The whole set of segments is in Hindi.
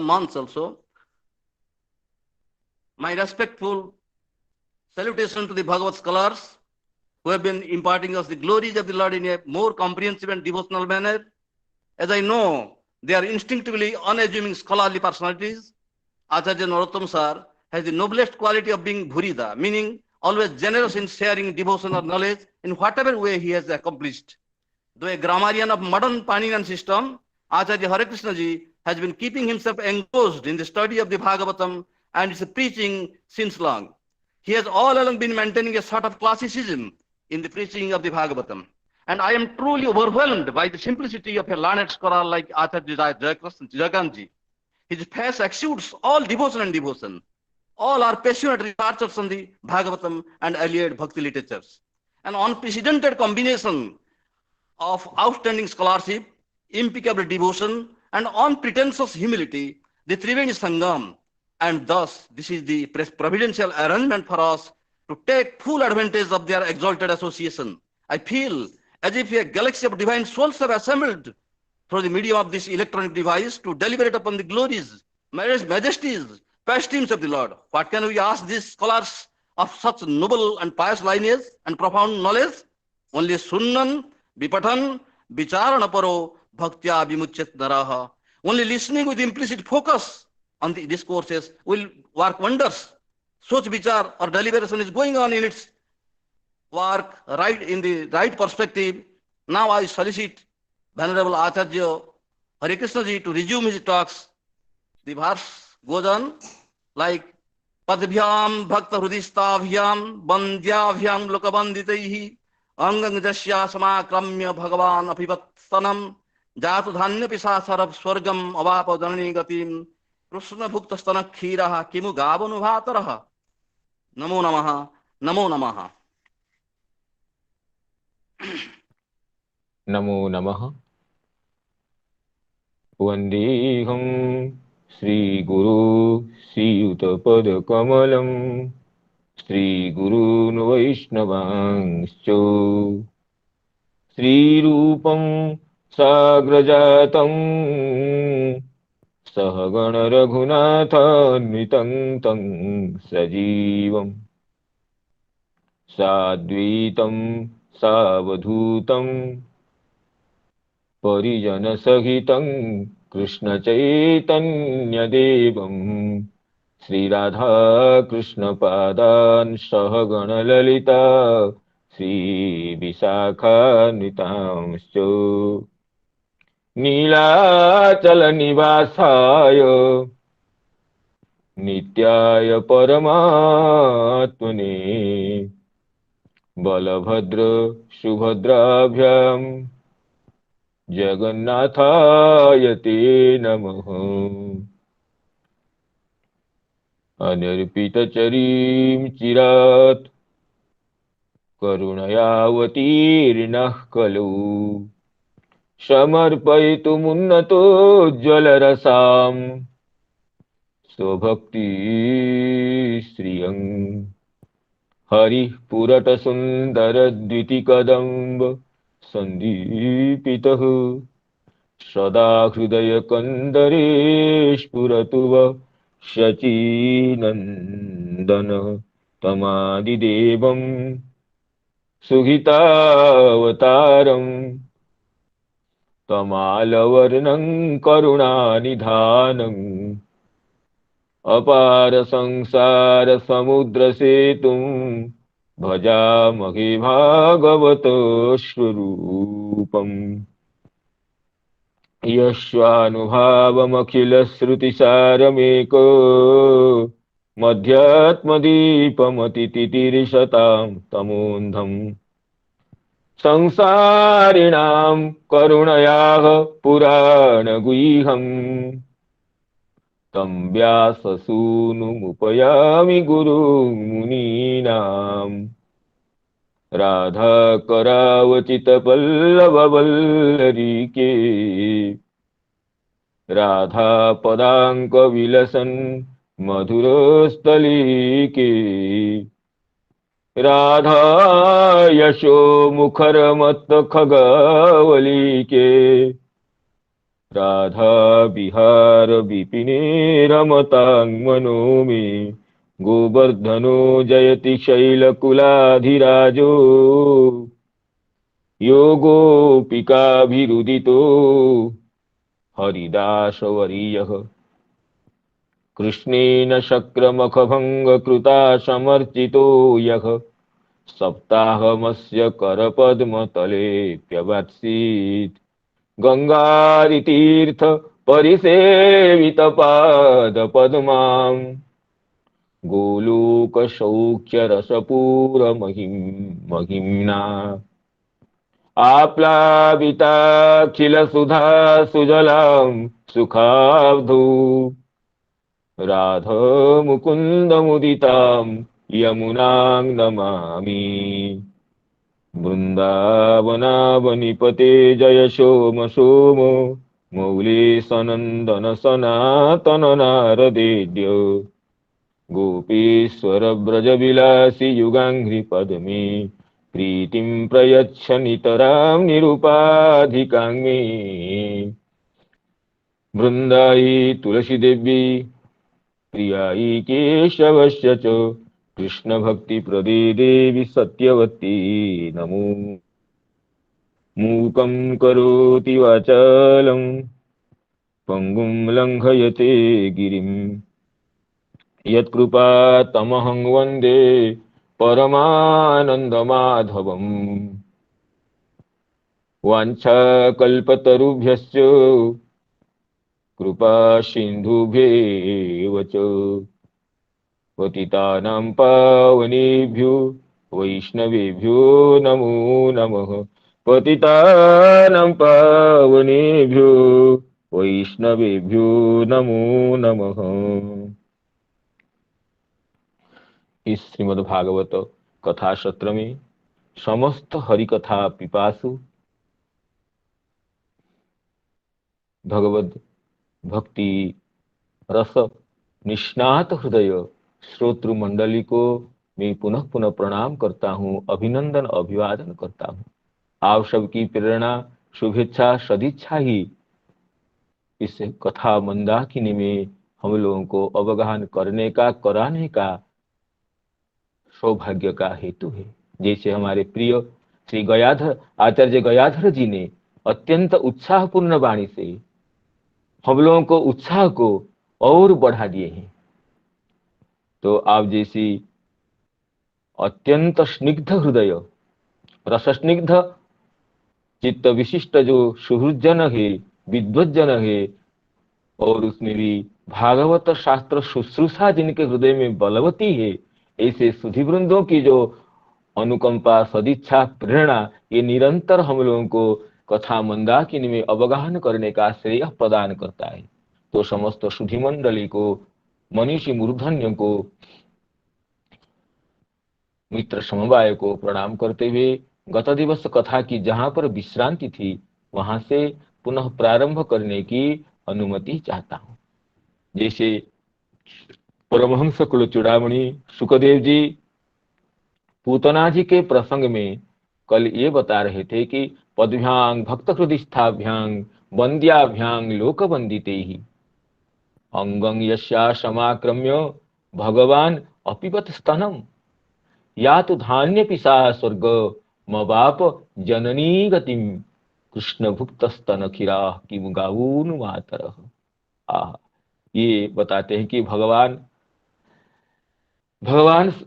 months also. My respectful salutation to the Bhagavad scholars who have been imparting us the glories of the Lord in a more comprehensive and devotional manner. As I know, they are instinctively unassuming scholarly personalities. Acharya Narottam Sir has the noblest quality of being Bhurida, meaning always generous in sharing devotion or knowledge in whatever way he has accomplished. Though a grammarian of modern Paninian system, Acharya Hare Krishna Ji has been keeping himself engrossed in the study of the Bhagavatam and its preaching since long. He has all along been maintaining a sort of classicism in the preaching of the Bhagavatam. And I am truly overwhelmed by the simplicity of a learned scholar like Acharya Jagannathan. His face exudes all devotion and devotion. All are passionate researchers on the Bhagavatam and Allied Bhakti literatures. An unprecedented combination of outstanding scholarship, impeccable devotion, and unpretentious humility, the Triveni Sangam. And thus, this is the providential arrangement for us to take full advantage of their exalted association. I feel as if a galaxy of divine souls have assembled through the medium of this electronic device to deliberate upon the glories, majesties, pastimes of the Lord. What can we ask these scholars of such noble and pious lineage and profound knowledge? Only sunnan, vipatan, vicharana paro, bhaktya vimuchyat naraha. Only listening with implicit focus on the discourses will work wonders. Such vichar or deliberation is going on in its work right in the right perspective. Now I solicit Venerable Acharya Hare Krishna Ji to resume his talks. The verse goes on like Padbhyam Bhakta Hrudistavhyam Bandyabhyam Lokabanditaihi Angang Jasya Samakramya Bhagavan Apivatstanam Jatu Dhanya Pisasarab Swargam Avapa Janani Gatim Krishna Bhukta Stana Khiraha Kimu Gavanubhataraha Namo Namaha Namo Namaha. Namo Namaha. Vandeham Sri Guru Siyuta Pada Kamalam Sri Guru Vaishnavangscho Sri Rupam Sagrajatam Sahagana Raghunathanvitam Tam Sajivam Sadvitam Savadhutam Parijana Sahitam Krishna Chaitanya Devam Sri Radha Krishna Padan Sahagana Lalita Sri Visakha Nitamscho Nilachala Nivasaya Nityaya Paramatmane Balabhadra Subhadrabhyam Jagannathaaya te namaha. Anirpita charim chirat karunayavatirnah kalu samarpayitum unnato jwalarasam swabhakti sriyam Hari purata sundara dvitikadamba Sandipitahu Sada Hridaya Kandare Spuratuva Shachinandana Tamadi Devam Suhitavataram Tamalavarnam Karunanidhanam Apara Sangsara Samudra Setum Bhajamahe Bhagavato Swarupam Yashvanubhavam Akhila Srutisharameko Madhyatmadipam Atitirishatam Tamundham Samsarinam Karunayah Puranaguiham Tam Vyasasunumupayami Guru Muninam Radha Karavachita Pallava Vallarike Radha Padanka Vilasan Madhurastalike Radha Yasho Mukharamat Khagavalike Radha विहार विपिने रमतां मनो मे गोवर्धनो जयति शैलकुलाधिराजो योगोऽपिकाभिरुदितो हरिदासवर्यः कृष्णेन शक्रमखभङ्गकृता समर्चितो यः सप्ताहमस्य करपद्मतलेऽप्यवात्सीत् गंगारितीर्थ परिसेवित पाद पद्मां गोलोकशौख्य रसपूर महिम्ना आप्लाविताखिल सुधा सुजलां सुखाब्धौ राध मुकुंद मुदितां यमुनां नमामि वृंदावनावनिपते जय सोम सोम मौली सनंदन सनातन नारदेद्य गोपीश्वर ब्रज विलासी युगांघ्रि पद्मे प्रीतिं प्रयच्छ नितरां निरुपाधिकां मे वृंदाई तुलसी देवी प्रियाई केशवस्य च कृष्ण भक्ति प्रदे देवी सत्यवती नमो मूकं करोति वाचालं पंगुं लंघयते गिरिं यत्कृपा तमहं वन्दे परमानन्दमाधवम् वाञ्छाकल्पतरुभ्यश्च कृपा सिन्धुभ्येव च पतितानां पावनेभ्यो वैष्णवेभ्यो नमो नमः पतितानां पावनेभ्यो वैष्णवेभ्यो नमो नमः। इस श्रीमद् भागवत कथा सत्र में समस्त हरि कथा पिपासु भगवद भक्ति रस निष्णात हृदय श्रोतृ मंडली को मैं पुनः पुनः प्रणाम करता हूँ, अभिनंदन अभिवादन करता हूँ। आप सबकी प्रेरणा शुभेच्छा सदिच्छा ही इस कथा मंदाकिनी में हम लोगों को अवगाहन करने का कराने का सौभाग्य का हेतु है। जैसे हमारे प्रिय श्री गयाधर आचार्य गयाधर जी ने अत्यंत उत्साहपूर्ण वाणी से हम लोगों को उत्साह को और बढ़ा दिए हैं, तो आप जैसी अत्यंत स्निग्ध हृदय रस स्निग्ध चित्त विशिष्ट जो सुहृदजन है, विद्वज्जन है, और उसमें भी भागवत शास्त्र शुश्रूषा जिनके हृदय में बलवती है, ऐसे सुधीवृंदों की जो अनुकंपा सदिच्छा प्रेरणा ये निरंतर हम लोगों को कथा मंदाकिनी में अवगाहन करने का श्रेय प्रदान करता है। तो समस्त सुधी मंडली को, मनीषी मूर्धन्य को, मित्र समवाय को प्रणाम करते हुए गत दिवस कथा की जहां पर विश्रांति थी वहां से पुनः प्रारंभ करने की अनुमति चाहता हूं। जैसे परमहंस कुल चूड़ामणि सुखदेव जी पूतना जी के प्रसंग में कल ये बता रहे थे कि पदभ्यांग भक्त हृदयस्थाभ्यांग वंद्याभ्यांग लोक वंदिते ही अंगं यस्या समाक्रम्य भगवान अपिबत स्तनम या तो धान्य पिसा स्वर्ग मबाप जननी गतिम कृष्ण भुक्त स्तन खिरा की गाऊन मातर। ये बताते हैं कि भगवान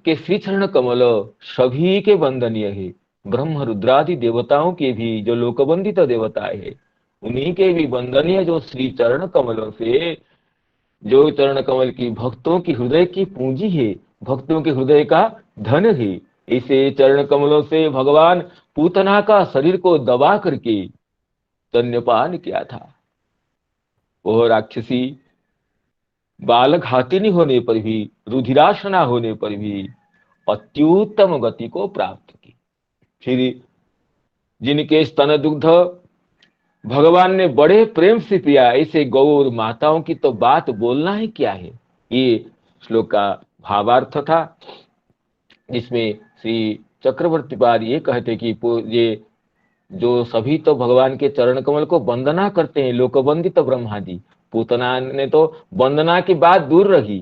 के श्री चरण कमल सभी के वंदनीय है। ब्रह्म रुद्रादि देवताओं के भी जो लोकवंदित देवता है उन्हीं के भी वंदनीय जो श्री चरण कमलों से, जो चरण कमल की भक्तों की हृदय की पूंजी है, भक्तों के हृदय का धन है, ऐसे चरण कमलों से भगवान पूतना का शरीर को दबा करके स्तन्यपान किया था। वह राक्षसी बालघातिनी होने पर भी, रुधिराशना होने पर भी अत्युत्तम गति को प्राप्त की। फिर जिनके स्तन दुग्ध भगवान ने बड़े प्रेम से पिया, ऐसे गौर माताओं की तो बात बोलना ही क्या है। ये श्लोक का भावार्थ था, जिसमें श्री चक्रवर्ती पाद ये कहते कि ये जो सभी तो भगवान के चरण कमल को वंदना करते हैं, लोकवंदित ब्रह्मादि। पूतना ने तो वंदना की बात दूर रही,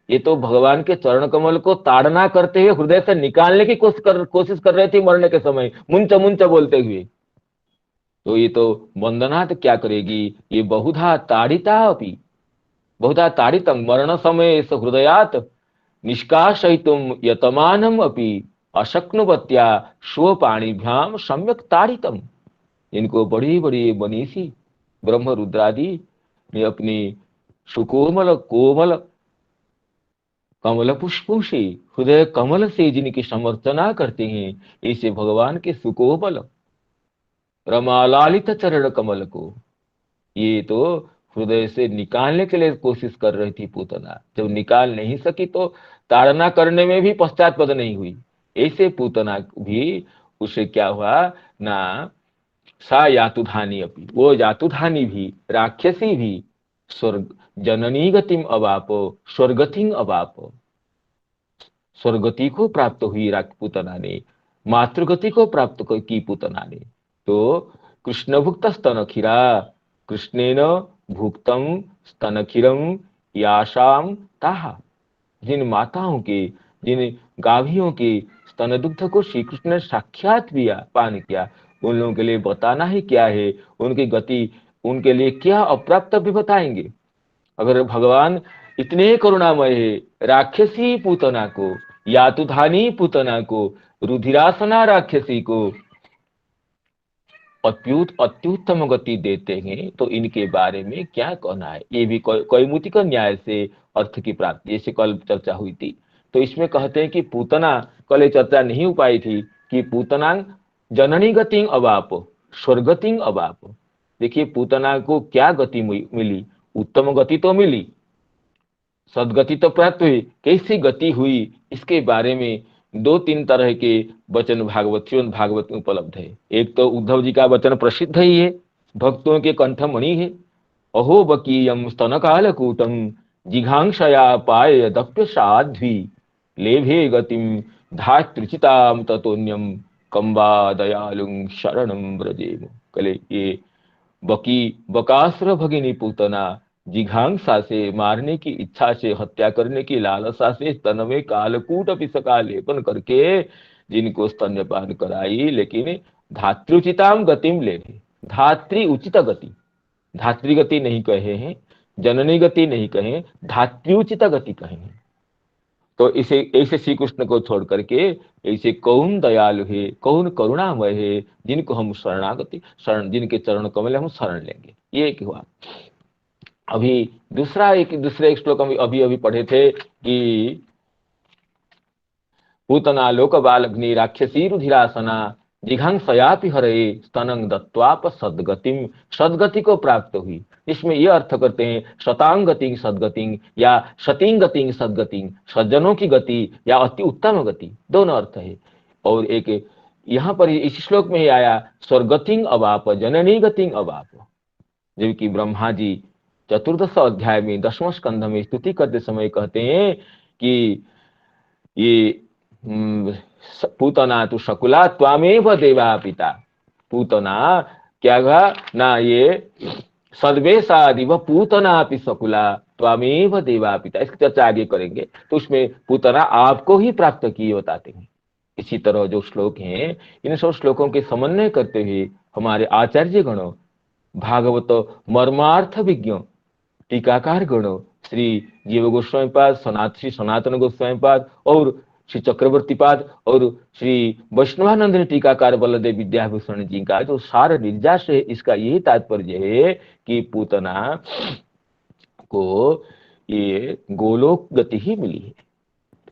ये तो भगवान के चरण कमल को ताड़ना करते हुए हृदय से निकालने की कोशिश कर रहे थे मरने के समय, मुंच मुंच बोलते हुए। तो ये तो वंदना तो क्या करेगी, ये बहुधा ताड़िता अपि, बहुधा ताड़ितम मरण समय हृदयात निष्काशयितुम यतमानम अपि अशक्नुवत्या स्वपाणिभ्याम सम्यक ताड़ितम। इनको बड़ी बड़ी मनीषी ब्रह्म रुद्रादि ने अपनी सुकोमल कोमल कमल पुष्पों से, हृदय कमल से जिनकी समर्चना करते हैं, ऐसे भगवान के सुकोमल रमालालित चरण कमल को ये तो हृदय से निकालने के लिए कोशिश कर रही थी पूतना। जब निकाल नहीं सकी तो ताड़ना करने में भी पश्चात्पद नहीं हुई। ऐसे पूतना भी, उसे क्या हुआ ना, सा यातुधानी अपनी, वो यातुधानी भी, राक्षसी भी, स्वर्ग जननी गतिम अवापो, स्वर्गतिम अवापो, स्वर्गति को प्राप्त हुई पूतना ने, मातृगति को प्राप्त की पूतना ने। तो कृष्ण भुक्त स्तन खीरा, कृष्णेन भुक्तम स्तन खीरम याशाम ताहा, जिन माताओं के, जिन गाभियों के स्तन दुग्ध को श्री कृष्ण ने साक्षात पिया, पान किया, उन लोगों के लिए बताना ही क्या है, उनकी गति, उनके लिए क्या अप्राप्त भी बताएंगे। अगर भगवान इतने करुणामय है, राक्षसी पूतना को, यातुधानी पूतना को, रुधिरासना राक्षसी को अत्युत्तम गति देते हैं, तो इनके बारे में क्या कहना है। ये भी कैमुतिक न्याय से अर्थ की प्राप्ति, जैसे कल चर्चा हुई थी। तो इसमें कहते हैं कि पूतना, कल चर्चा नहीं हो पाई थी कि पूतना जननी गति अवाप, स्वर्गति अवाप। देखिए पूतना को क्या गति मिली, उत्तम गति तो मिली, सदगति तो प्राप्त हुई, कैसी गति हुई, इसके बारे में दो तीन तरह के वचन भागवत में उपलब्ध है। एक तो उद्धव जी का वचन प्रसिद्ध ही है, भक्तों के कंठमणि है, अहो बकीयम स्तन कालकूटम जिघांक्षया पाय दप्य साध्वी लेभे गतिम धातृचिताम ततोन्यम कंबा दयालुं शरणं व्रजेम। कले ये बकी, बकासुर भगिनी पूतना जिघांसा से, मारने की इच्छा से, हत्या करने की लालसा से स्तन में कालकूट पिसका लेपन करके जिनको स्तन्यपान कराई, लेकिन धातृचिताम गतिम ले, धात्री उचित गति, धात्री गति नहीं कहे हैं, जननी गति नहीं कहे, धात्र्युचित गति कहे हैं। तो इसे ऐसे श्री कृष्ण को छोड़ करके ऐसे कौन दयालु है, कौन करुणामय है, जिनको हम शरणागति, शरण, जिनके चरण कमल हम शरण लेंगे। ये एक हुआ। अभी दूसरे श्लोक हम अभी पढ़े थे कि पूतना लोक बालग्नि राक्षसी रुधिरासना जिघांसयापि हरे स्तनं दत्वाप सदगतिम, सदगति को प्राप्त हुई। इसमें यह अर्थ करते हैं शतांग गति सदगति, या शतिंग गति सदगति, सज्जनों की गति या अति उत्तम गति, दोनों अर्थ है। और एक यहाँ पर इस श्लोक में ही आया स्वर्गतिंग अवाप जननी गतिंग अवाप, जबकि ब्रह्मा जी चतुर्दश अध्याय में 10वें स्कंध में स्तुति करते समय कहते हैं कि ये पूतना तु शकुला त्वामेव देवा पिता, पूतना क्या कहा ना, ये सद्वेशादिव पूतना पि शकुला त्वामेव देवा पिता, इसकी चर्चा आगे करेंगे। तो उसमें पूतना आपको ही प्राप्त किए बताते हैं। इसी तरह जो श्लोक हैं, इन सब श्लोकों के समन्वय करते हुए हमारे आचार्य गणों, भागवत मर्मार्थ विज्ञ टीकाकार गणों, श्री जीव गोस्वामी पाद, श्री सनातन गोस्वामी पाद और श्री चक्रवर्ती पाद और श्री वैष्णवानंद टीकाकार बलदेव विद्याभूषण जी का जो सार निर्जास है, इसका यही तात्पर्य है कि पूतना को ये गोलोक गति ही मिली है।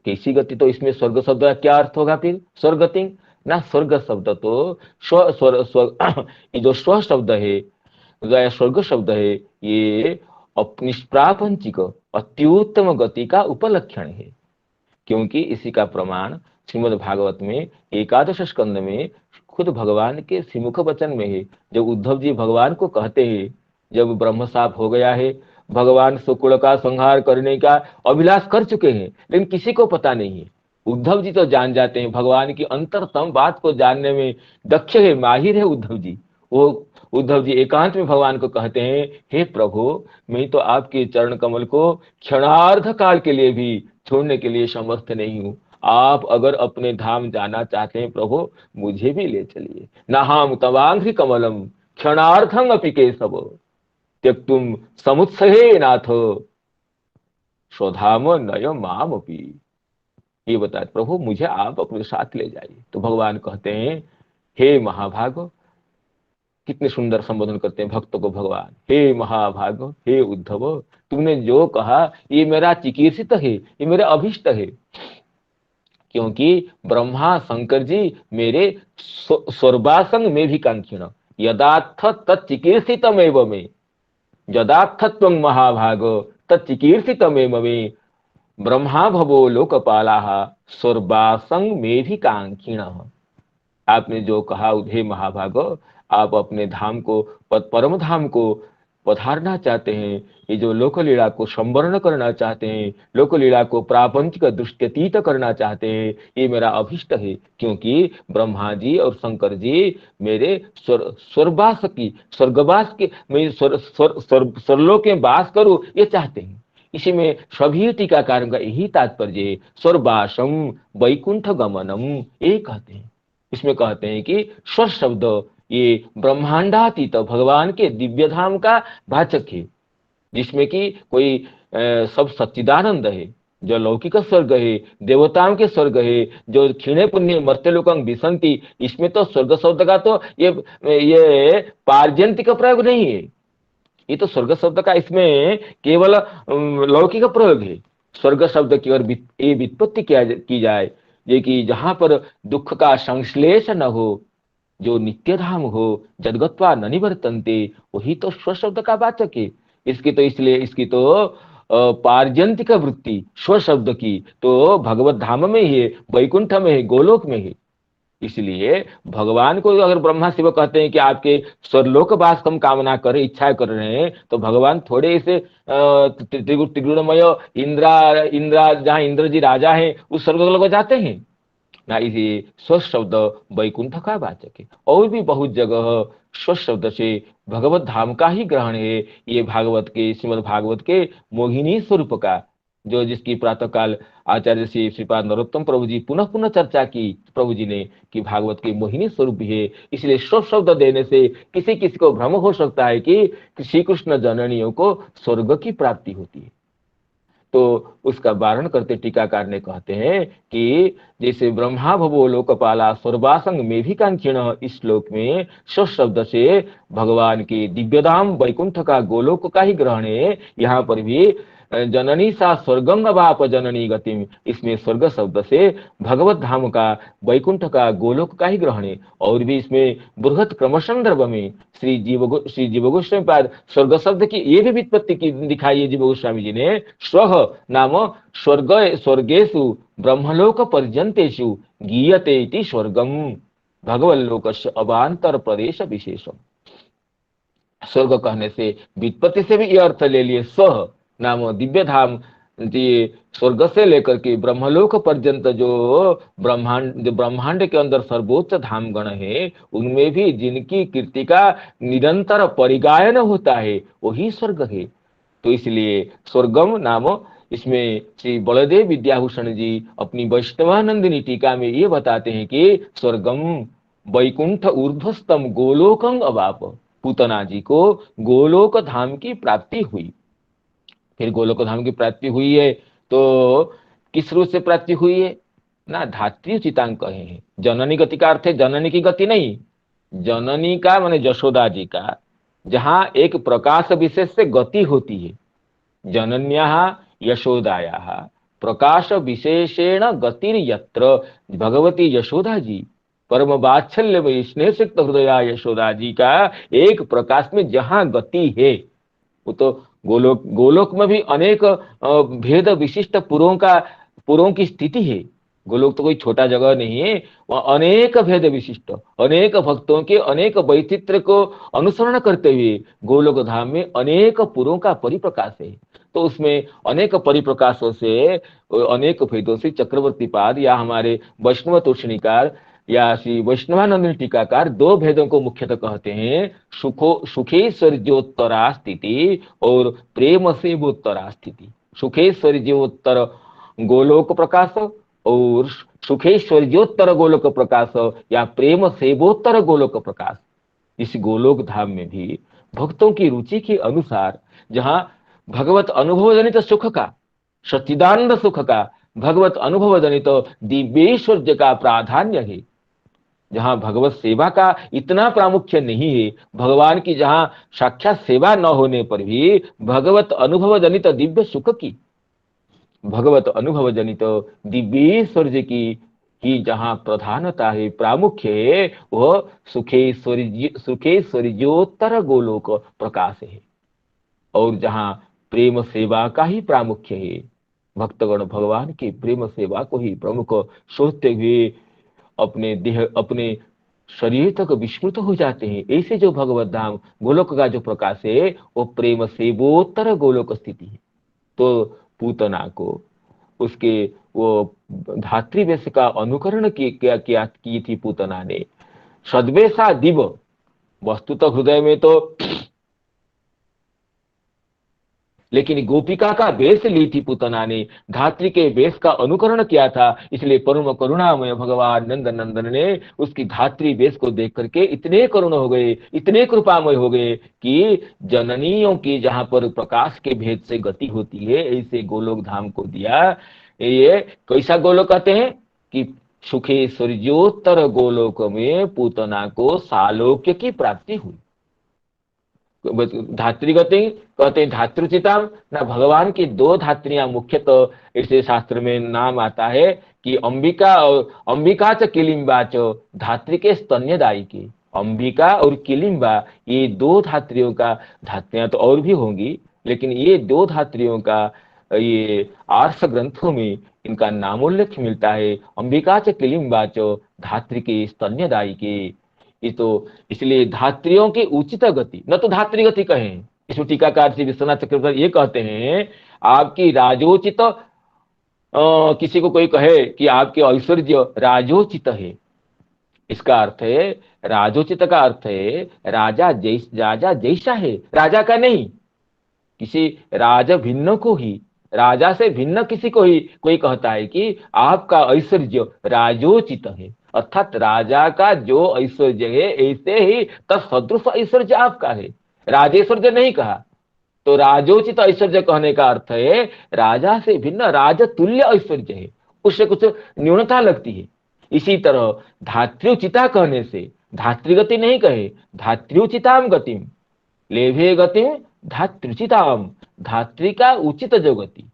कैसी गति, तो इसमें स्वर्ग शब्द का क्या अर्थ होगा फिर, स्वर्गति ना, स्वर्ग शब्द तो ये जो स्व शब्द है, स्वर्ग शब्द है, ये निष्प्रापंचिक अत्युत्तम गति का उपलक्षण है। क्योंकि इसी का प्रमाण श्रीमद् भागवत में 11 स्कंद में खुद भगवान के श्रीमुख वचन में है। जब उद्धव जी भगवान को कहते हैं, जब ब्रह्म साप हो गया है, भगवान शुक्ल का संहार करने का अभिलाष कर चुके हैं, लेकिन किसी को पता नहीं है, उद्धव जी तो जान जाते हैं, भगवान की अंतरतम बात को जानने में दक्ष है, माहिर है उद्धव जी। वो उद्धव जी एकांत में भगवान को कहते हैं, हे प्रभु, मैं तो आपके चरण कमल को क्षणार्ध काल के लिए भी छोड़ने के लिए समर्थ नहीं हूं। आप अगर अपने धाम जाना चाहते हैं प्रभु, मुझे भी ले चलिए। नहाम तवांघ्रि कमलम क्षणार्थम अपि केशव त्यक्तुम समुत्सहे नाथ स्वधाम नय माम अपि। ये बताए प्रभु, मुझे आप अपने साथ ले जाइए। तो भगवान कहते हैं, हे महाभाग, कितने सुंदर संबोधन करते हैं भक्तों को भगवान, हे महाभाग, हे उद्धव, तुमने जो कहा ये मेरा चिकीर्षित है, ये मेरा अभिष्ट है। क्योंकि ब्रह्मा शंकर जी मेरे स्वर्वासंग में भी कांक्षिण, यदार्थ तत्चिकीर्षितमेव में, यदार्थत्वं महाभाग तत्चिकीर्षितमेव में, ब्रह्मा भवो लोकपालाः स्वर्वासंग में भी कांक्षिण। आपने जो कहा हे महाभागो, आप अपने धाम को, परम धाम को पधारना चाहते हैं, ये जो लोकलीला को संवर्ण करना चाहते हैं, लोकलीला को प्रापंचिक दृष्टितीत करना चाहते हैं, ये मेरा अभिष्ट है। क्योंकि ब्रह्मा जी और शंकर जी मेरे स्वर्गवास की, स्वर्गवास के, मैं स्वर्लोक में वास करूं ये चाहते हैं। इसी में सभी टीकाकारों का यही तात्पर्य है, स्वर्वासम वैकुंठ गमनम, ये कहते हैं। इसमें कहते हैं कि स्वर शब्द ये ब्रह्मांडातीत भगवान के दिव्य धाम का वाचक है, जिसमें कि कोई सब सच्चिदानंद है, जो लौकिक स्वर्ग है, देवताओं के स्वर्ग है, जो क्षीणे पुण्य मर्त्यलोकं विसंति। इसमें तो स्वर्ग शब्द का तो ये पार्जन्तिक प्रयोग नहीं है, ये तो स्वर्ग शब्द का इसमें केवल लौकिक प्रयोग है। स्वर्ग शब्द की ओर ये व्युत्पत्ति की जाए, ये कि जहां पर दुख का संश्लेष न हो, जो नित्य धाम हो, जदगत्वा न निवर्तन्ते, वही तो स्व शब्द का वाचक है। इसकी तो इसलिए इसकी तो पार्जन्तिक वृत्ति स्व शब्द की तो भगवत धाम में ही है, वैकुंठ में है, गोलोक में है। इसलिए भगवान को अगर ब्रह्मा शिव कहते हैं कि आपके स्वर्लोक वास हम कामना कर इच्छा कर रहे हैं, तो भगवान थोड़े इसे त्रिगुणमय इंद्रा जहाँ इंद्र जी राजा हैं उस स्वर्गलोक जाते हैं ना। इसी स्व शब्द वैकुंठ का वाचक है। और भी बहुत जगह स्व शब्द से भगवत धाम का ही ग्रहण है। ये भागवत के, श्रीमद् भागवत के मोहिनी स्वरूप का, जो जिसकी प्रातः काल आचार्य श्रीपाद नरोत्तम प्रभु जी पुनः पुनः चर्चा की प्रभु जी ने, कि भागवत की मोहिनी स्वरूप है। इसलिए स्व शब्द देने से किसी किसी को भ्रम हो सकता है कि श्री कृष्ण जननियों को स्वर्ग की प्राप्ति होती है। तो उसका वारण करते टीकाकार ने कहते हैं कि जैसे ब्रह्मा भवो लोकपाला स्वर्वासंग में भी कांक्षिण, इस श्लोक में स्व शब्द से भगवान के दिव्यधाम वैकुंठ का, गोलोक का ही ग्रहण है। यहाँ पर भी जननी सा स्वर्गंग वाप जननी गतिम, इसमें स्वर्ग शब्द से भगवत धाम का, वैकुंठ का, गोलोक का ही ग्रहण है। और भी इसमें बृहत क्रमसंदर्भ में श्री जीव गोस्वामी पाद स्वर्ग शब्द की ये भी व्युत्पत्ति की दिखाई है जीव गोस्वामी जी ने। स्व नाम स्वर्गेषु ब्रह्मलोक पर्यंतेषु गीयते इति स्वर्गम भगवल्लोकस्य अवांतर प्रदेश विशेषम। स्वर्ग कहने से व्युत्पत्ति से भी यह अर्थ ले लिए, स्व नाम दिव्य धाम, स्वर्ग से लेकर के ब्रह्मलोक पर्यंत जो ब्रह्मांड के अंदर सर्वोच्च धाम गण है, उनमें भी जिनकी कीर्ति का निरंतर परिगायन होता है वही स्वर्ग है। तो इसलिए स्वर्गम नाम, इसमें श्री बलदेव विद्याभूषण जी अपनी वैष्णवानंदिनी टीका में ये बताते हैं कि स्वर्गम वैकुंठ ऊर्ध्वस्तम गोलोकं अवाप, पूतना जी को गोलोक धाम की प्राप्ति हुई। फिर गोलोक धाम की प्राप्ति हुई है तो किस रूप से प्राप्ति हुई है ना, धात्री उचितांग कहे हैं। जननी गति का अर्थ है जननी की गति नहीं, जननी का माने यशोदा जी का, जहां एक प्रकाश विशेष से गति होती है। जनन्याः यशोदायाः प्रकाश विशेषेण गतिर यत्र, भगवती यशोदा जी परम वात्सल्य स्नेह सिक्त हृदया यशोदा जी का एक प्रकाश में जहां गति है, वो तो गोलोक में भी अनेक भेद विशिष्ट पुरों की स्थिति है। गोलोक तो कोई छोटा जगह नहीं है, वह अनेक भेद विशिष्ट, अनेक भक्तों के अनेक वैचित्र को अनुसरण करते हुए गोलोक धाम में अनेक पुरों का परिप्रकाश है। तो उसमें अनेक परिप्रकाशों से, अनेक भेदों से चक्रवर्ती पाद या हमारे वैष्णव तोषणीकार या श्री वैष्णवानंद टीकाकार दो भेदों को मुख्यतः कहते हैं, सुखेश्वर्योत्तरा स्थिति और प्रेम सेवोत्तरा स्थिति। सुखेश्वर्योत्तर गोलोक प्रकाश और सुखेश्वर्योत्तर गोलोक प्रकाश या प्रेम सेवोत्तर गोलोक प्रकाश। इस गोलोक धाम में भी भक्तों की रुचि के अनुसार जहां भगवत अनुभव जनित सुख का, सच्चिदानंद सुख का, भगवत अनुभव जनित दिव्यैश्वर्य का प्राधान्य है, जहां भगवत सेवा का इतना प्रामुख्य नहीं है, भगवान की जहां साक्षात सेवा न होने पर भी भगवत अनुभव जनित दिव्य सुख की, भगवत अनुभव जनित दिव्यैश्वर्य की ही जहां प्रधानता है, प्रामुख्य है, वह सुखेश्वर्योत्तर गोलोक प्रकाश है। और जहां प्रेम सेवा का ही प्रामुख्य है, भक्तगण भगवान की प्रेम सेवा को ही प्रमुख सोचते हुए अपने देह, अपने शरीर तक विस्मृत हो जाते हैं। ऐसे जो भगवत धाम गोलोक का जो प्रकाश है वो प्रेम सेवोत्तर गोलोक स्थिति है। तो पूतना को उसके वो धात्रीवेश का अनुकरण किया की थी पूतना ने। सद्वेशा दिव, वस्तुतः हृदय में तो, लेकिन गोपिका का वेश ली थी पूतना ने, धात्री के वेश का अनुकरण किया था, इसलिए परम करुणामय भगवान नंद नंदन ने उसकी धात्री वेश को देख करके इतने करुण हो गए, इतने कृपामय हो गए कि जननियों की जहां पर प्रकाश के भेद से गति होती है, ऐसे गोलोक धाम को दिया। ये कैसा गोलोक कहते हैं कि सुखेश्वर्योत्तर गोलोक में पूतना को सालोक्य की प्राप्ति हुई। धात्री गति कहते हैं धातृचिताम ना, भगवान की दो धात्रियां मुख्यतः ऐसे शास्त्र में नाम आता है कि अंबिका और अंबिका च किलिम्बा च, धात्री के स्तन्यदायी की अंबिका और किलिम्बा, ये दो धात्रियों का, धात्रियां तो और भी होंगी लेकिन ये दो धात्रियों का ये आर्ष ग्रंथों में इनका नामोल्लेख मिलता है। अंबिका च किलिम्बा च, धात्री के स्तन्यदायी के। ये तो इसलिए धात्रियों की उचित गति, न तो धात्री गति कहें, इसमें टीकाकार श्री विश्वनाथ चक्रवर्ती ये कहते हैं आपकी राजोचित, किसी को कोई कहे कि आपके ऐश्वर्य राजोचित है, इसका अर्थ है, राजोचित का अर्थ है राजा जैसा है, राजा का नहीं, किसी राज भिन्न को ही, राजा से भिन्न किसी को ही कोई कहता है कि आपका ऐश्वर्य राजोचित है, अर्थात राजा का जो ऐश्वर्य है ऐसे ही तत्सदृश ऐश्वर्य आपका है, राजेश्वर्य नहीं कहा। तो राजोचित ऐश्वर्य कहने का अर्थ है राजा से भिन्न राजतुल्य ऐश्वर्य है, उससे कुछ न्यूनता लगती है। इसी तरह धात्र्युचिता कहने से धात्रिगति नहीं कहे, धात्र्युचिताम गतिम लेभे गतिम धात्रुचिताम, धात्री का उचित जो गति,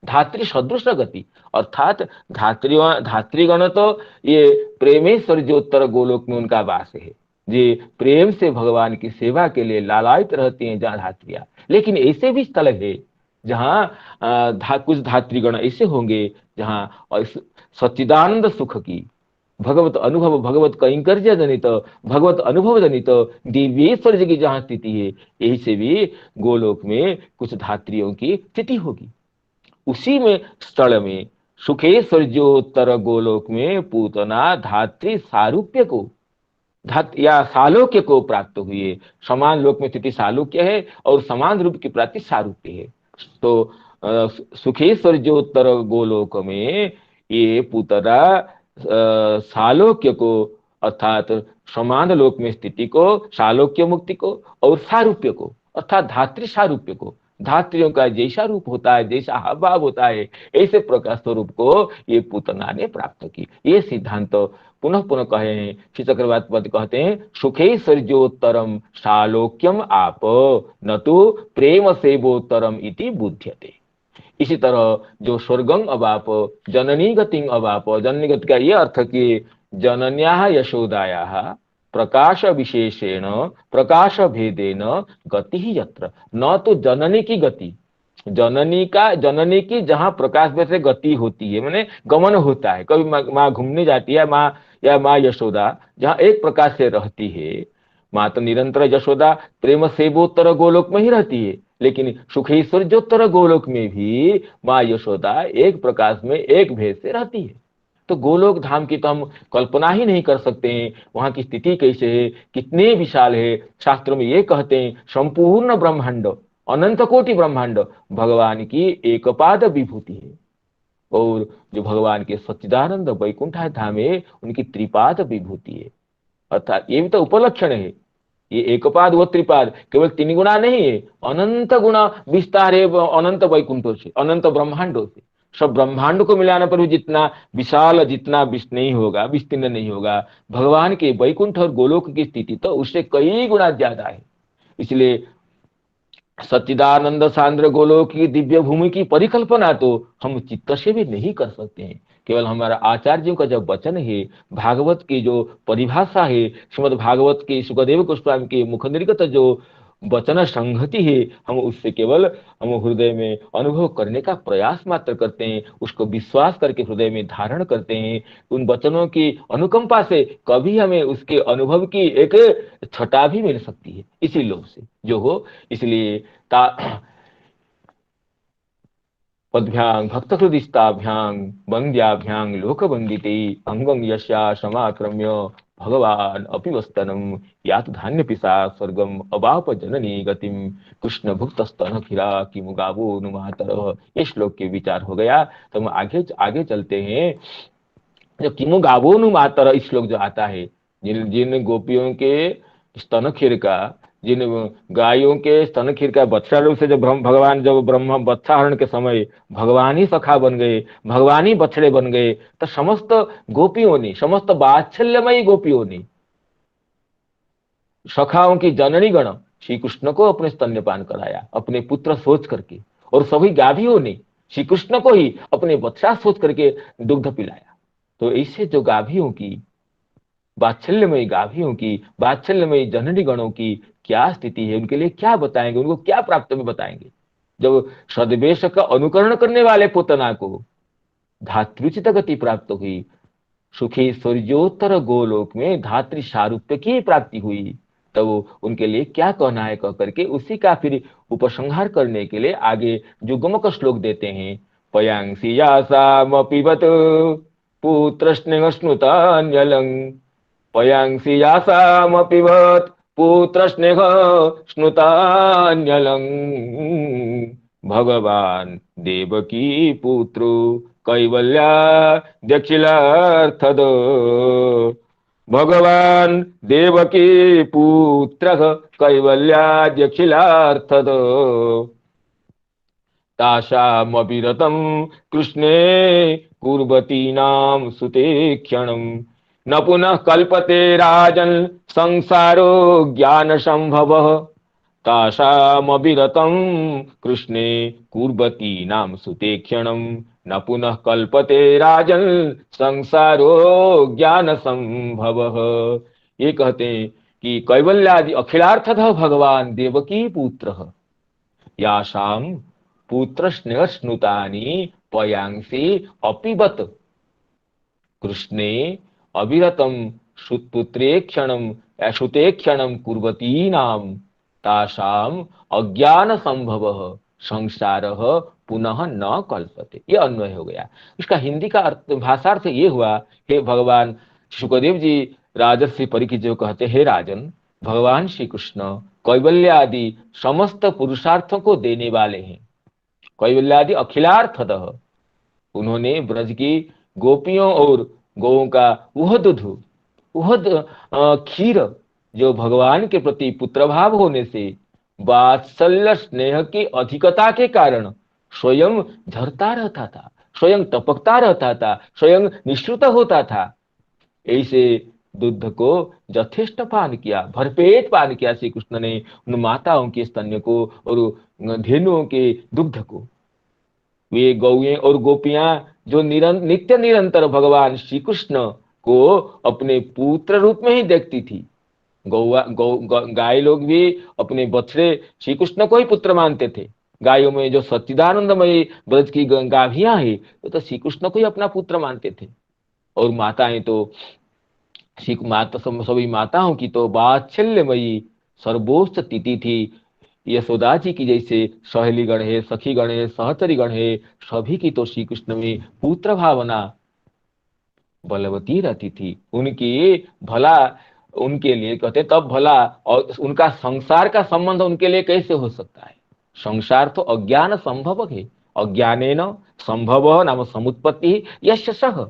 धात्री सदृश गति, अर्थात धात्रीगण तो ये प्रेमेश्वर्योत्तर गोलोक में उनका वास है, ये प्रेम से भगवान की सेवा के लिए लालायित रहती हैं जहां धात्रियां। लेकिन ऐसे भी स्थल है जहां कुछ धात्रीगण ऐसे होंगे जहां सच्चिदानंद सुख की, भगवत अनुभव, भगवत कैंकर्य जनित, भगवत अनुभव जनित दिव्येश्वर्य की जहां स्थिति है, यही से भी गोलोक में कुछ धात्रियों की स्थिति होगी। उसी में स्थल में सुखेश्वर्योत्तर गोलोक में पूतना धात्री सारूप्य को या सालोक्य को प्राप्त हुई। समान लोक में स्थिति सालोक्य है और समान रूप की प्राप्ति सारूप्य है। तो सुखेश्वर्योत्तर गोलोक में ये पूतना सालोक्य को, अर्थात समान लोक में स्थिति को, सालोक्य मुक्ति को, और सारूप्य को अर्थात धात्री सारूप्य को, धात्रियों का जैसा रूप होता है, जैसा हाव होता है, ऐसे प्रकाश स्वरूप को ये पूतना ने प्राप्त की। ये सिद्धांत पुनः पुनः कहे हैं। श्री चक्रवर्ती पद कहते हैं सुखेश्वर्योत्तरम सालोक्यम आप न तो प्रेम सेवोत्तरम इति बुध्यते। इसी तरह जो स्वर्गं अवाप जननी गतिं अवाप, जननी गति का ये अर्थ कि जनन्याः यशोदायाः प्रकाश विशेषेण प्रकाश भेदेन गति ही यत्र, न तो जननी की गति, जननी की जहाँ प्रकाश में से गति होती है, मैंने गमन होता है, कभी माँ घूमने जाती है, माँ या माँ यशोदा जहाँ एक प्रकाश से रहती है। माँ तो निरंतर यशोदा प्रेम सेवोत्तर गोलोक में ही रहती है, लेकिन सुखेश्वरजोत्तर गोलोक में भी माँ यशोदा एक प्रकाश में एक भेद से रहती है। तो गोलोक धाम की तो हम कल्पना ही नहीं कर सकते हैं, वहां की स्थिति कैसे है, कितने विशाल है। शास्त्रों में ये कहते हैं संपूर्ण ब्रह्मांड, अनंत कोटि ब्रह्मांड भगवान की एकपाद विभूति है। और जो भगवान के सच्चिदानंद वैकुंठ धाम है उनकी त्रिपाद विभूति है। अर्थात ये भी तो उपलक्षण है। ये एकपाद व त्रिपाद केवल तीन गुणा नहीं है, अनंत गुणा विस्तार है अनंत वैकुंठों से, अनंत ब्रह्मांडों से। सब ब्रह्मांड को मिलाने पर भी जितना विशाल, जितना नहीं होगा, विस्तीर्ण नहीं होगा, भगवान के वैकुंठ और गोलोक की स्थिति तो उससे कई गुना ज्यादा है। इसलिए सच्चिदानंद सांद्र गोलोक की दिव्य भूमि की परिकल्पना तो हम चित्त से भी नहीं कर सकते हैं। केवल हमारा आचार्यों का जब वचन है, भागवत की जो परिभाषा है, श्रीमद् भागवत के सुखदेव गोस्वामी के मुख निर्गत जो वचन संगति है, हम उससे केवल हम हृदय में अनुभव करने का प्रयास मात्र करते हैं, उसको विश्वास करके हृदय में धारण करते हैं। उन वचनों की अनुकंपा से कभी हमें उसके अनुभव की एक छटा भी मिल सकती है, इसी लोभ से जो हो। इसलिए ता पद्भ्यां भक्त हृदिस्ताभ्यां वंद्याभ्यां लोकवंदिते अंगं यस्या समाक्रम्य भगवान अपि वस्तनम यात धान्य पिसा स्वर्गम अवाप जननी गतिम कृष्ण भुक्त स्तन खिरा कि मुगावो नुमातर। ये श्लोक के विचार हो गया। तो हम आगे आगे चलते हैं। जो किमु गावो नुमातर इस श्लोक जो आता है, जिन जिन गोपियों के स्तन खीर का, जिन गायों के स्तन खीर का बच्चा रूप से जब भगवान जब ब्रह्म बत्साहरण के समय भगवान ही सखा बन गए, भगवान ही बछड़े बन गए, तो समस्त गोपियों ने, समस्त वात्सल्यमयी गोपियों ने सखाओं की जननी गण श्री कृष्ण को अपने स्तन्यपान कराया अपने पुत्र सोच करके, और सभी गाभियों ने श्री कृष्ण को ही अपने बच्चा सोच करके दुग्ध पिलाया। तो इससे जो गाभियों की, वात्सल्यमयी गाभियों की, वात्सल्यमयी जननी गणों की क्या स्थिति है, उनके लिए क्या बताएंगे, उनको क्या प्राप्त में बताएंगे। जब सदवेश का अनुकरण करने वाले पुतना को धात्रुचित गति प्राप्त हुई, सुखी स्वर्गोत्तर गोलोक में धात्री सारूप्य की प्राप्ति हुई, तब वो उनके लिए क्या कहना है कह करके उसी का फिर उपसंहार करने के लिए आगे जुगमक श्लोक देते हैं। पयांसी यासामपिबत पुत्र स्नेह स्नुतान्यलं, पयांसी यासामपिबत पुत्र स्नेह स्नुतान्यलं, भगवान देवकी पुत्रो कैवल्या दक्षिलार्थद, भगवान देवकी पुत्र कैवल्याद्यखिलार्थद, तासामविरतं कृष्णे कुर्वतीनां सुते क्षणं, न पुनः कल्पते राजन् संसारो ज्ञान संभवः, तासामविरतं कृष्णे कुर्वतीनां सुते क्षणं, न पुनः कल्पते राजन् संसारो ज्ञान संभवः। ये कहते हैं कि कैवल्यादि अखिलार्थतः भगवान देवकी पुत्र यासाम पुत्र स्नेह स्नुतानि पयांसी अपिबत कृष्णे अविरतम सुपुत्रे क्षणम सुते क्षणम कुर्वतीनां तासाम अज्ञान संभवः संसारः पुनः न कल्पते। ये अन्वय हो गया। इसका हिंदी का अर्थ, भाषार्थ ये हुआ, हे भगवान सुखदेव जी राजर्षि परीक्षित जो कहते, हे राजन, भगवान श्री कृष्ण कैवल्य आदि समस्त पुरुषार्थों को देने वाले हैं। कैवल्य आदि अखिलार्थतः उन्होंने ब्रज की गोपियों और गौओं का वह दूध, वह खीर जो भगवान के प्रति पुत्रभाव होने से वात्सल्य स्नेह की अधिकता के कारण स्वयं झरता रहता था, स्वयं टपकता रहता था, स्वयं निःसृत होता था, ऐसे दूध को यथेष्ट पान किया, भरपेट पान किया श्री कृष्ण ने उन माताओं के स्तन्य को और धेनुओं के दुग्ध को। वे गौएं और गोपियां जो नित्य निरंतर भगवान श्री कृष्ण को अपने पुत्र रूप में ही देखती थी। गाय लोग भी अपने बछड़े श्री कृष्ण को ही पुत्र मानते थे। गायों में जो सच्चिदानंदमय ब्रज की गाभियां है वो तो श्री कृष्ण को ही अपना पुत्र मानते थे। और माताएं तो श्री माता सभी माताओं की तो वात्सल्यमयी सर्वोच्च तिथि थी। यशोदा जी की जैसे सहेली गण है, सखी गण है, सहचरी गण है, सभी की तो श्री कृष्ण में पुत्र भावना बलवती रहती थी। उनकी भला उनके लिए कहते तब भला, और उनका संसार का संबंध उनके लिए कैसे हो सकता है? संसार तो अज्ञान संभव है। अज्ञानेन संभव नाम समुत्पत्ति यस्य सः।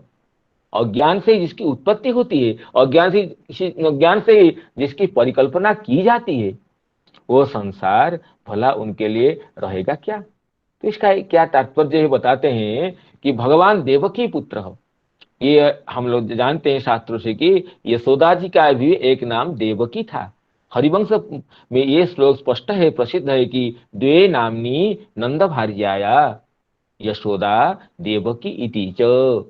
अज्ञान से जिसकी उत्पत्ति होती है, अज्ञान से जिसकी परिकल्पना की जाती है, वो संसार भला उनके लिए रहेगा क्या? तो इसका क्या तात्पर्य बताते हैं कि भगवान देवकी पुत्र हो। ये हम लोग जानते हैं शास्त्रों से कि यशोदा जी का भी एक नाम देवकी था। हरिवंश में ये श्लोक स्पष्ट है, प्रसिद्ध है कि द्वे नामनी नंद भार्याया यशोदा देवकी इति च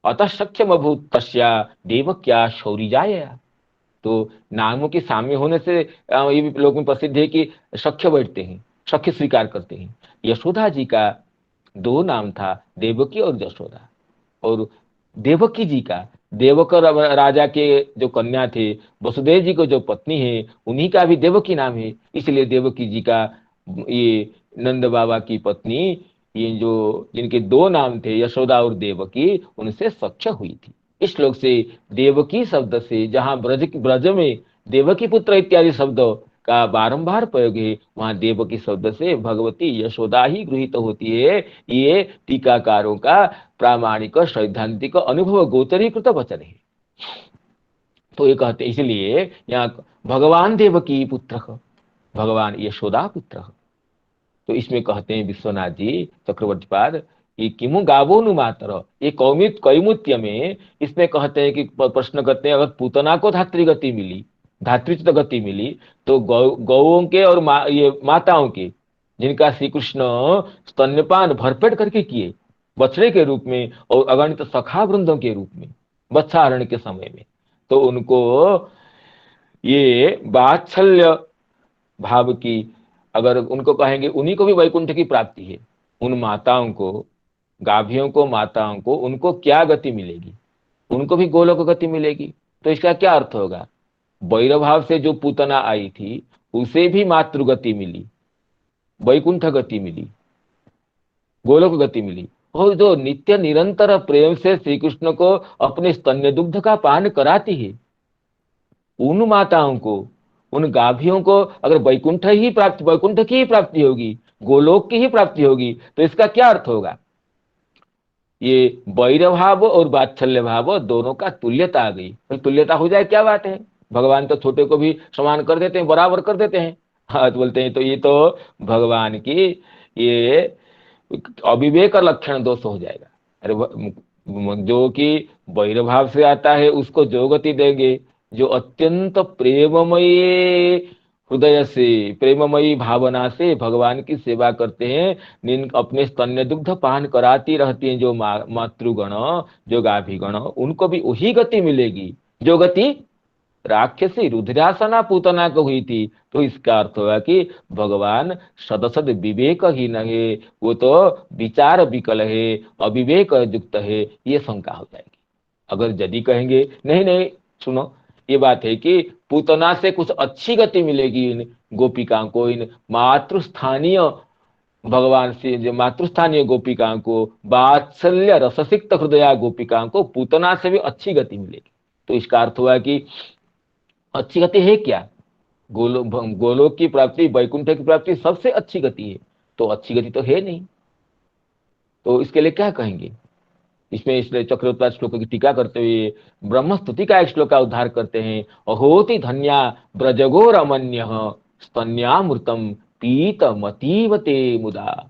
अतः सख्यम अभूत तस्या देवक्या शौरिजाया। तो नामों के साम्य होने से ये भी लोगों में प्रसिद्ध है कि सख्य बैठते हैं, सख्य स्वीकार करते हैं। यशोदा जी का दो नाम था, देवकी और यशोदा। और देवकी जी का देवक राजा के जो कन्या थे, वसुदेव जी को जो पत्नी है, उन्हीं का भी देवकी नाम है। इसलिए देवकी जी का ये नंद बाबा की पत्नी, ये जो जिनके दो नाम थे यशोदा और देवकी, उनसे सख्य हुई थी। इस श्लोक से देवकी शब्द से जहां ब्रज में देवकी पुत्र इत्यादि शब्दों का बारंबार प्रयोग है, वहां देवकी शब्द से भगवती यशोदा ही गृहीत होती है। ये टीकाकारों का प्रामाणिक सैद्धांतिक अनुभव गोचरीकृत वचन है। तो ये कहते इसलिए यहाँ भगवान देवकी पुत्र, भगवान यशोदा पुत्र। तो इसमें कहते हैं विश्वनाथ जी चक्रवर्तीपाद, ये किमु गावोनु मातर, ये कैमुत्य में इसमें कहते हैं कि प्रश्न करते हैं अगर पूतना को धात्री गति मिली, धात्रित्व गति मिली, तो गौओं के और ये माताओं के, जिनका श्री कृष्ण स्तन्यपान भरपेट करके किए बछड़े के रूप में और अगणित सखा वृंदों के रूप में बत्साहरण के समय में, तो उनको ये वात्सल्य भाव की, अगर उनको कहेंगे उन्हीं को भी वैकुंठ की प्राप्ति है। उन माताओं को, गाभियों को, माताओं को, उनको क्या गति मिलेगी? उनको भी गोलोक गति मिलेगी। तो इसका क्या अर्थ होगा? वैरभाव से जो पूतना आई थी उसे भी मातृगति मिली, वैकुंठ गति मिली, गोलोक गति मिली। और जो नित्य निरंतर प्रेम से श्री कृष्ण को अपने स्तन्य दुग्ध का पान कराती है, उन माताओं को, उन गाभियों को अगर वैकुंठ की ही प्राप्ति होगी, गोलोक की ही प्राप्ति होगी, तो इसका क्या अर्थ होगा? ये वैर भाव और वात्सल्य भाव दोनों का तुल्यता आ गई। तो तुल्यता हो जाए क्या बात है? भगवान तो छोटे को भी समान कर देते हैं, बराबर कर देते हैं। हाँ, तो बोलते हैं तो ये तो भगवान की ये अविवेक और लक्षण दोष हो जाएगा। अरे जो कि वैर भाव से आता है उसको जो गति देंगे, जो अत्यंत प्रेममयी हृदय से, प्रेममयी भावना से भगवान की सेवा करते हैं, अपने स्तन्य दुग्ध पान कराती रहती हैं जो मातृगण, जो गाभिगण, उनको भी वही गति मिलेगी जो गति राक्षसी रुद्रासना पूतना को हुई थी। तो इसका अर्थ होगा कि भगवान सदसद विवेकहीन है, वो तो विचार विकल है, अविवेक युक्त है, ये शंका हो जाएगी। अगर यदि कहेंगे नहीं नहीं, सुनो, ये बात है कि पूतना से कुछ अच्छी गति मिलेगी इन गोपिका को, इन मातृस्थानीय भगवान से, जो मातृस्थानीय गोपिका को, वात्सल्य रससिक्त हृदया गोपिका को पूतना से भी अच्छी गति मिलेगी। तो इसका अर्थ हुआ कि अच्छी गति है क्या? गोलोक की प्राप्ति, वैकुंठ की प्राप्ति सबसे अच्छी गति है। तो अच्छी गति तो है नहीं, तो इसके लिए क्या कहेंगे? इसमें इसलिए चक्रवर्ती श्लोक की टीका करते हुए ब्रह्म स्तुति का एक श्लोक का उद्धार करते हैं। अहोति धन्या ब्रजगो रमण्य स्तन्यामृतम पीत मतीवते मुदा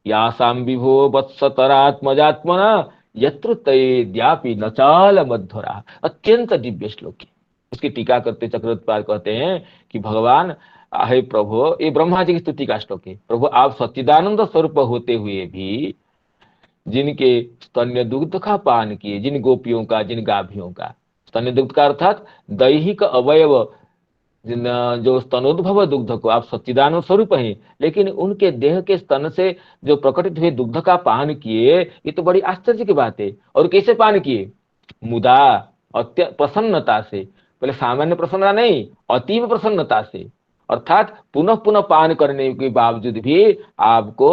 यासाम विभो वत्सतरात्मजात्मना यत्र तैद्यापि नचाल मध्वरा। अत्यंत दिव्य श्लोक है। उसकी टीका करते चक्रवर्ती कहते हैं कि भगवान हे प्रभु, ये ब्रह्मा जी की स्तुति का श्लोक है, प्रभु आप सच्चिदानंद स्वरूप होते हुए भी जिनके स्तन्य दुग्ध का पान किए, जिन गोपियों का, जिन गाभियों का, स्तन्य दुग्ध का अर्थात दैहिक अवयव जो स्तनोद्भव दुग्ध को आप सच्चिदानंद स्वरूप हैं, लेकिन उनके देह के स्तन से जो प्रकटित हुए दुग्ध का पान किए, ये तो बड़ी आश्चर्य की बात है। और कैसे पान किए? मुदा, प्रसन्नता से। पहले सामान्य प्रसन्नता नहीं, अतीव प्रसन्नता से। अर्थात पुनः पुनः पान करने के बावजूद भी आपको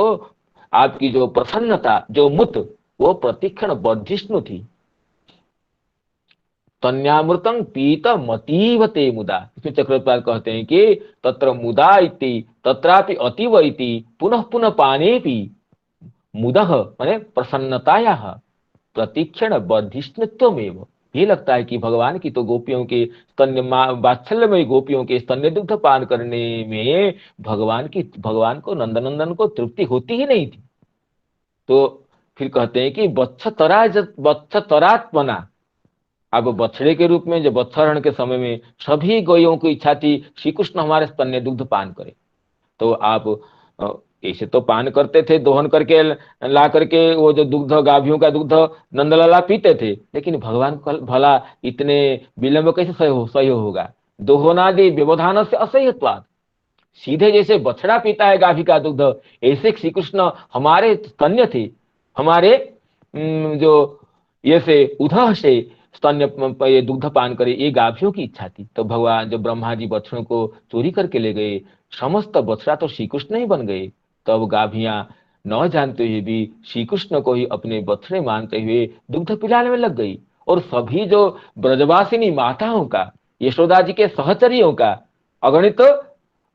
आपकी जो प्रसन्नता, जो मुत, वो प्रतिक्षण वर्धिष्णु थी। तन्यामृतं पीत मतीवते मुदा। इसमें चक्रवर्ती कहते हैं कि तत्र मुदा इति तत्रापि अतीव इति पुनः पुनः पानेपि मुदः माने प्रसन्नताया प्रतिक्षण वर्धिष्णुत्वमेव। ये लगता है कि भगवान की तो गोपियों के स्तन्य वात्सल्यमयी गोपियों के स्तन्य दुग्ध पान करने में भगवान को नंदनंदन को तृप्ति होती ही नहीं थी। तो फिर कहते हैं कि वत्सतरात्मना, अब बछड़े के रूप में, जब बत्सहरण के समय में सभी गौयों की इच्छा थी श्री कृष्ण हमारे स्तन्य दुग्ध पान करे। तो आप ऐसे तो पान करते थे, दोहन करके ला करके वो जो दुग्ध, गाभियों का दुग्ध नंदलाला पीते थे, लेकिन भगवान को भला इतने विलंब कैसे सही होगा? दोहनादि व्यवधान से असह्यत्वात्, सीधे जैसे बछड़ा पीता है गाभी का दुग्ध, ऐसे श्री कृष्ण हमारे स्तन्य थे, हमारे जो ये से उधह से स्तन्य ये दुग्ध पान करे, ये गाभियों की इच्छा थी। तो भगवान जब ब्रह्मा जी बछड़ों को चोरी करके ले गए, समस्त बछड़ा तो श्री कृष्ण ही बन गए। तब गाभियां न जानते हुए भी श्री कृष्ण को ही अपने बछड़े मानते हुए दुग्ध पिलाने में लग गई। और सभी जो ब्रजवासिनी माताओं का, यशोदा जी के सहचरियों का, अगणित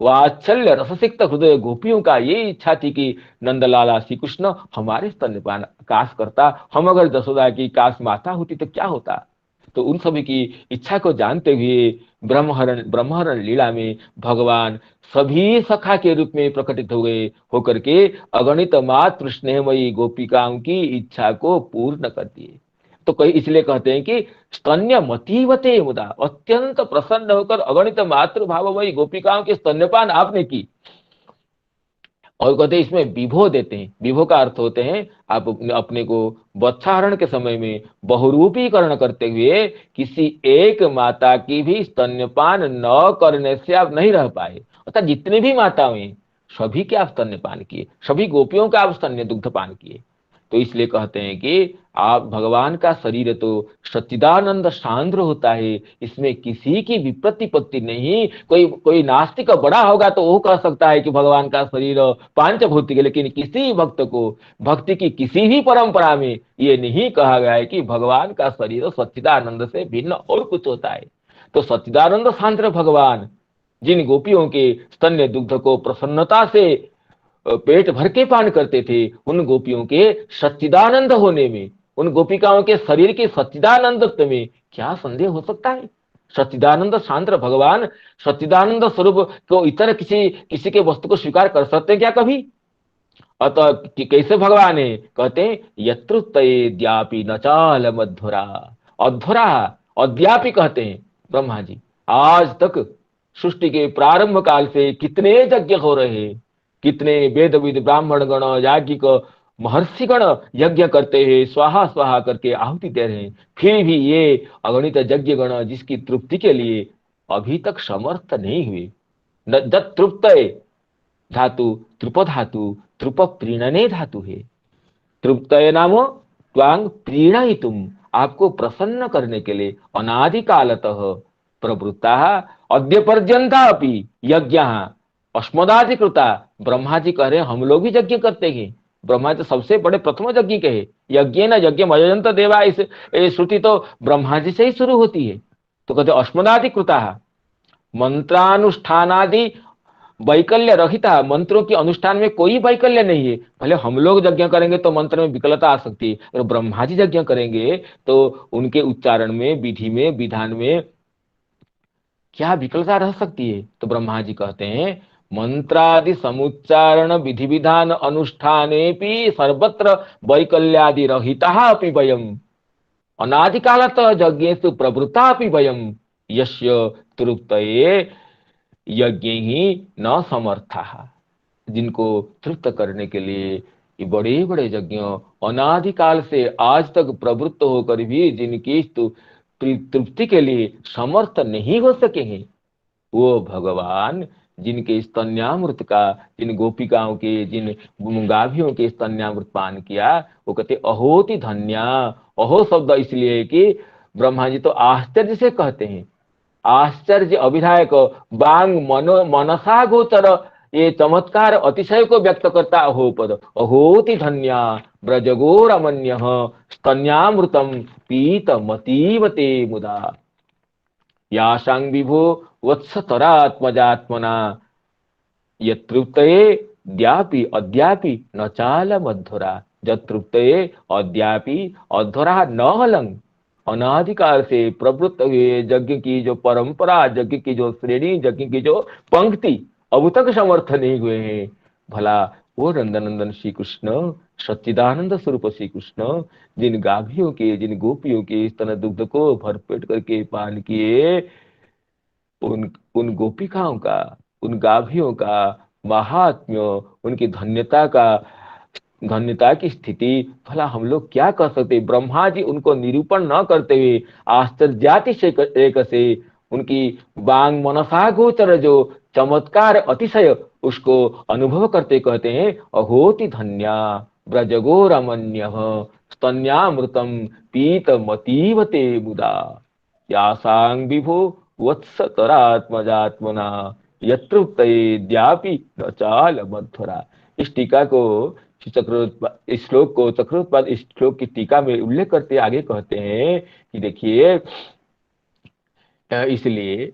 वात्सल्य रससिक्त हृदय गोपियों का ये इच्छा थी कि नंदलाला श्री कृष्ण हमारे स्तनपान काश करता, हम अगर जसोदा की काश माता होती तो क्या होता। तो उन सभी की इच्छा को जानते हुए ब्रह्महरण लीला में भगवान सभी सखा के रूप में प्रकटित हो गए, होकर के अगणित मात्र स्नेहमयी गोपिकाओं की इच्छा को पूर्ण कर दिए। तो कई इसलिए कहते हैं कि स्तन्य मतीवते मुदा, अत्यंत प्रसन्न होकर अगणित मातृभावमयी गोपिकाओं के स्तन्यपान आपने की। और कहते हैं इसमें विभो देते हैं। विभो का अर्थ होते हैं आप अपने को बत्साहरण के समय में बहुरूपीकरण करते हुए किसी एक माता की भी स्तन्यपान न करने से आप नहीं रह पाए। अर्थात जितनी भी माताएं, सभी के आप स्तन्यपान किए, सभी गोपियों का आप स्तन्य दुग्ध पान किए। तो इसलिए कहते हैं कि आप भगवान का शरीर तो सच्चिदानंद सांद्र होता है, इसमें किसी की विप्रतिपत्ति नहीं। कोई नास्तिक बड़ा होगा तो वो कह सकता है कि भगवान का शरीर पांचभौतिक है, लेकिन किसी भक्त को भक्ति की किसी भी परंपरा में ये नहीं कहा गया है कि भगवान का शरीर सच्चिदानंद से भिन्न और कुछ होता है। तो सच्चिदानंद सांद्र भगवान जिन गोपियों के स्तन्य दुग्ध को प्रसन्नता से पेट भर के पान करते थे, उन गोपियों के सच्चिदानंद होने में, उन गोपिकाओं के शरीर के सच्चिदानंदत्व में क्या संदेह हो सकता है? सच्चिदानंद सांद्र भगवान सच्चिदानंद स्वरूप को इतर किसी के वस्तु को स्वीकार कर सकते हैं क्या कभी? अतः कैसे भगवान है? कहते हैं यत्रुत्तयेद्यापि नचाल मध्वरा, अध्वरा अद्यापि कहते हैं ब्रह्मा जी, आज तक सृष्टि के प्रारंभ काल से कितने यज्ञ हो रहे हैं, कितने वेदविद ब्राह्मण गण याज्ञिक महर्षिगण यज्ञ करते हैं, स्वाहा स्वाहा करके आहुति दे रहे हैं, फिर भी ये अगणित यज्ञ गण जिसकी तृप्ति के लिए अभी तक समर्थ नहीं हुए। तृप्त धातु तृप धातु, तृप प्रीणने धातु है। तृप्तय नामो त्वांग प्रीणयितुम, आपको प्रसन्न करने के लिए अनादिकालतः प्रवृत्ता अद्य पर्यंता अपि यज्ञ अस्मदाधिकृता। ब्रह्मा जी कह रहे हैं हम लोग भी यज्ञ करते हैं। ब्रह्मा जी सबसे बड़े प्रथम यज्ञ के हैं। यज्ञ न यज्ञ मयजंत देवा, इस श्रुति तो ब्रह्मा जी से ही शुरू होती है। तो कहते अस्मदाधिकृता, मंत्रानुष्ठानादि वैकल्य रहिता, मंत्रों के अनुष्ठान में कोई वैकल्य नहीं है। भले हम लोग यज्ञ करेंगे तो मंत्र में विकलता आ सकती है, अगर ब्रह्मा जी यज्ञ करेंगे तो उनके उच्चारण में, विधि में, विधान में क्या विकलता रह सकती है? तो ब्रह्मा जी कहते हैं मंत्रादि समुच्चारण विधि विधान अनुष्ठानेपि सर्वत्र वैकल्यादि रहिता अपि वयम अनादिकालतः यज्ञेषु प्रवृत्ता अपि वयम यस्य तृप्तये यज्ञ ही न समर्था। जिनको तृप्त करने के लिए ये बड़े बड़े यज्ञ अनादिकाल से आज तक प्रवृत्त होकर भी जिनकी तृप्ति के लिए समर्थ नहीं हो सके हैं, वो भगवान जिनके स्तन्यामृत का, जिन गोपिकाओं के, जिन गाभियों के स्तन्यामृत पान किया, वो कहते अहोति धन्या। अहो शब्द इसलिए कि ब्रह्मा जी तो आश्चर्य से कहते हैं, आश्चर्य अभिधायक बांग मनो मनसा गोचर, ये चमत्कार अतिशय को व्यक्त करता अहो पद। अहोति धन्या ब्रजगो रमण्य स्तन्यामृतम पीत मतीवते मुदा, यासांग विभो वत्सतरात्मजात्मना यतृप्तये द्यापि अद्यापि न चाल मध्वरा, जतृप्तये अद्यापि अध्वरा न हलंग। अनादिकाल से प्रवृत्त हुए यज्ञ की जो परंपरा, यज्ञ की जो श्रेणी, यज्ञ की जो पंक्ति अब तक समर्थ नहीं हुए हैं, भला वो नंदनंदन श्री कृष्ण, सच्चिदानंद स्वरूप श्री कृष्ण, जिन गाभियों के, जिन गोपियों के स्तन दुग्ध को भरपेट करके पान किए, उन उन गोपिकाओं का, उन गाभियों का महात्म्य, उनकी धन्यता का, धन्यता की स्थिति भला हम लोग क्या कर सकते। ब्रह्मा जी उनको निरूपण न करते हुए आश्चर्याति से एक से उनकी वांग मनसा गोचर जो चमत्कार अतिशय उसको अनुभव करते कहते हैं अहोति धन्या ब्रजगो रमण्य स्तन्यामृतम पीत मतीवते मुदा, यासांग विभो वत्सतरात्मजात्मना यत्रुक्तयेद्यापि न चाल मध्वरा। इस टीका को इस श्लोक को चक्रोत्पाद इस श्लोक की टीका में उल्लेख करते आगे कहते हैं कि देखिए, इसलिए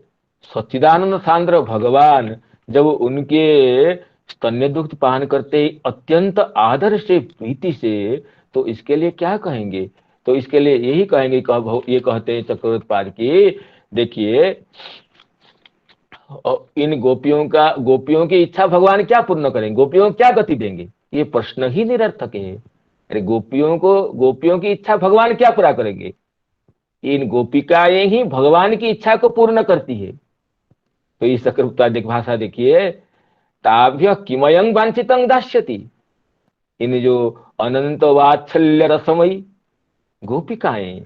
सच्चिदानंद सांद्र भगवान जब उनके स्तन्य दुग्ध पान करते अत्यंत आदर से, प्रीति से, तो इसके लिए क्या कहेंगे? तो इसके लिए यही कहेंगे, ये कहते हैं चक्रोत्पाद की, देखिए इन गोपियों की इच्छा भगवान क्या पूर्ण करेंगे, गोपियों को क्या गति देंगे? ये प्रश्न ही निरर्थक है। अरे गोपियों की इच्छा भगवान क्या पूरा करेंगे? इन गोपिकाएं ही भगवान की इच्छा को पूर्ण करती है। तो इस चक्रोत्पाद भाषा देखिए, ताभ्य किमयं वांछितं दास्यति, इन जो अनंत वात्सल्य रसमयी गोपिकाएं,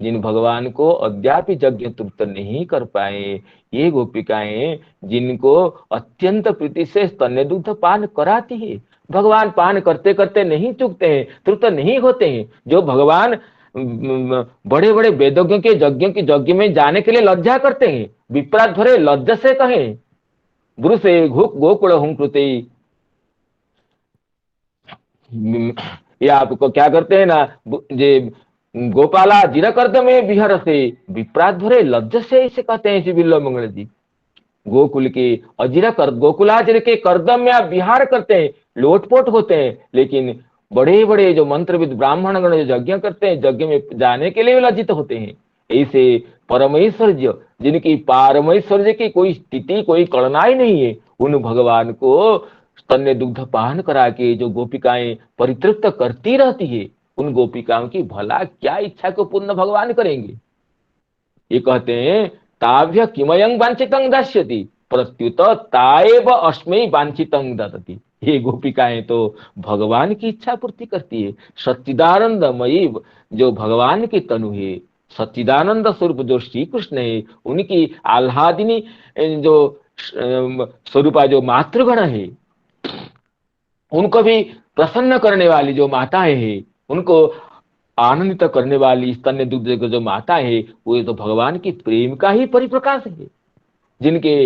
जिन भगवान को अद्यापि यज्ञ तृप्त नहीं कर पाए, ये गोपिकाएं जिनको अत्यंत प्रीति से स्तन्य दुग्ध पान कराती है, भगवान पान करते करते नहीं चुकते हैं, तृप्त नहीं होते हैं। जो भगवान बड़े बड़े वेदज्ञों के यज्ञ में जाने के लिए लज्जा करते हैं, विप्रात भरे लज्जा से कहें गुरु से गोकुल हूं कृते, ये आपको क्या करते हैं ना, जे गोपाला जिरा कर्द में बिहार से विप्रात भरे लज्जा से इसे कहते हैं श्री बिल्व मंगल जी। गोकुल के अजीरा कर गोकुलाजिर के कर्दम में आप विहार करते हैं, लोटपोट होते हैं, लेकिन बड़े बड़े जो मंत्रविद ब्राह्मण गण जो यज्ञ करते हैं, यज्ञ में जाने के लिए लज्जित होते हैं। ऐसे परमेश्वर्य, जिनकी पारमेश्वर्य की कोई स्थिति, कोई कल्पना ही नहीं है, उन भगवान को स्तन्य दुग्ध पान करा के जो गोपिकाएं परितृप्त करती रहती है, उन गोपिकाओं की भला क्या इच्छा को पूर्ण भगवान करेंगे? ये कहते हैं ताभ्य किमयं वांछितं दास्यति प्रत्युत ताएव अस्मै वांछितं ददति। ये गोपिकाएं तो भगवान की इच्छा पूर्ति करती है। सच्चिदानंदमयी जो भगवान की तनु है, सच्चिदानंद स्वरूप जो श्री कृष्ण है, उनकी आह्लादिनी जो स्वरूपा जो मातृगण है, उनको भी प्रसन्न करने वाली जो माताएं हैं, उनको आनंदित करने वाली स्तन्य दुग्ध जो माता है, वो तो भगवान की प्रेम का ही परिप्रकाश है, जिनके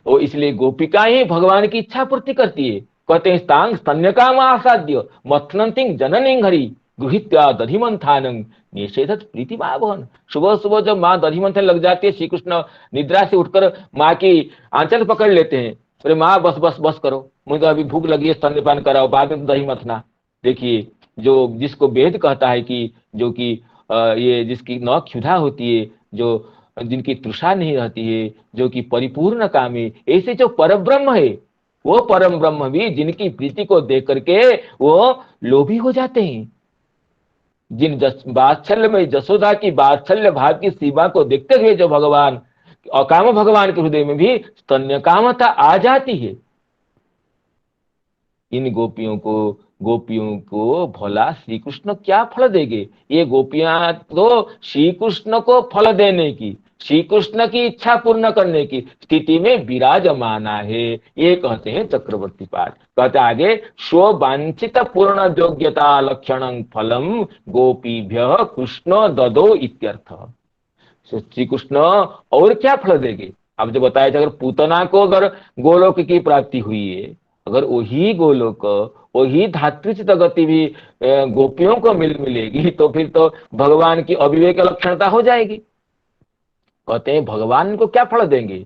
वो इसलिए गोपिकाएं भगवान की इच्छा पूर्ति करती है। कहते हैं स्तांग स्तन्य का आसाद्य मथनंतिंग जननी हरि गृहित्या दधिमंथानं निषेधत प्रीति मावहन। सुबह सुबह जब माँ दधिमंथन लग जाती है, श्री कृष्ण निद्रा से उठकर माँ की आंचल पकड़ लेते हैं, अरे माँ बस बस बस करो, मुझे तो अभी भूख लगी है, स्तन्यपान कराओ, बाद में दही मथना। देखिए, जो जिसको वेद कहता है कि जो कि ये जिसकी नौ क्षुधा होती है, जो जिनकी तृषा नहीं रहती है, जो कि परिपूर्ण कामी, ऐसे जो परब्रह्म है, वो परम ब्रह्म भी जिनकी प्रीति को देख करके वो लोभी हो जाते हैं। जिन वात्सल्य में जसोदा की वात्सल्य भाव की सीमा को देखते हुए जो भगवान अकाम भगवान के हृदय में भी स्तन्य कामता आ जाती है। इन गोपियों को भला श्री कृष्ण क्या फल देंगे? ये गोपियां तो श्री कृष्ण को फल देने की, श्री कृष्ण की इच्छा पूर्ण करने की स्थिति में विराजमाना है, ये कहते हैं चक्रवर्ती पाद। कहते आगे, स्ववांछित पूर्ण योग्यता लक्षण फलम गोपीभ्य कृष्ण ददो इत्यर्थ। श्री कृष्ण और क्या फल देंगे? अब जो बताया था, अगर पूतना को अगर गोलोक की प्राप्ति हुई है, अगर वही गोलोक, वही धात्रिचित गति भी गोपियों को मिलेगी, तो फिर तो भगवान की अविवेक लक्षणता हो जाएगी। कहते हैं भगवान को क्या फल देंगे?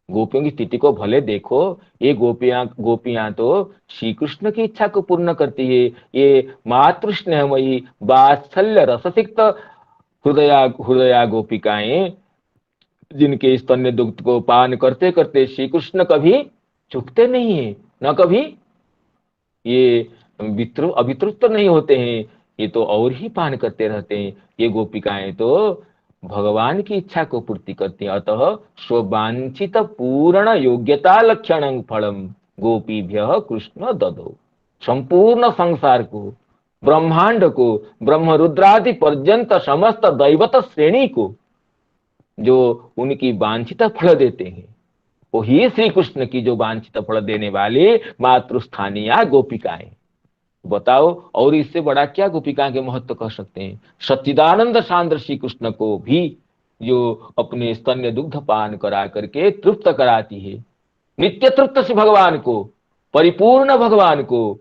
गोपियों की स्थिति को भले देखो, ये गोपियां तो श्री कृष्ण की इच्छा को पूर्ण करती है। ये मातृ स्नेहमयी वात्सल्य रससिक्त हृदया गोपिकाएं, जिनके स्तन्य दुग्ध को पान करते करते श्री कृष्ण कभी चुकते नहीं है, न कभी ये अभितृप्त नहीं होते हैं, ये तो और ही पान करते रहते हैं। ये गोपिकाएं तो भगवान की इच्छा को पूर्ति करती हैं। अतः स्ववांछित पूर्ण योग्यता लक्षण फलम गोपीभ्य कृष्ण ददो। संपूर्ण संसार को, ब्रह्मांड को, ब्रह्म रुद्रादि पर्यंत समस्त दैवत श्रेणी को जो उनकी वांछित फल देते हैं, वही श्री कृष्ण की जो वांछित फल देने वाले मातृस्थानीय गोपिकाएं। बताओ, और इससे बड़ा क्या गोपिका के महत्व कह सकते हैं? सच्चिदानंद सांद्र श्री कृष्ण को भी जो अपने स्तन्य दुग्ध पान करा करके तृप्त कराती है, नित्य तृप्त से भगवान को, परिपूर्ण भगवान को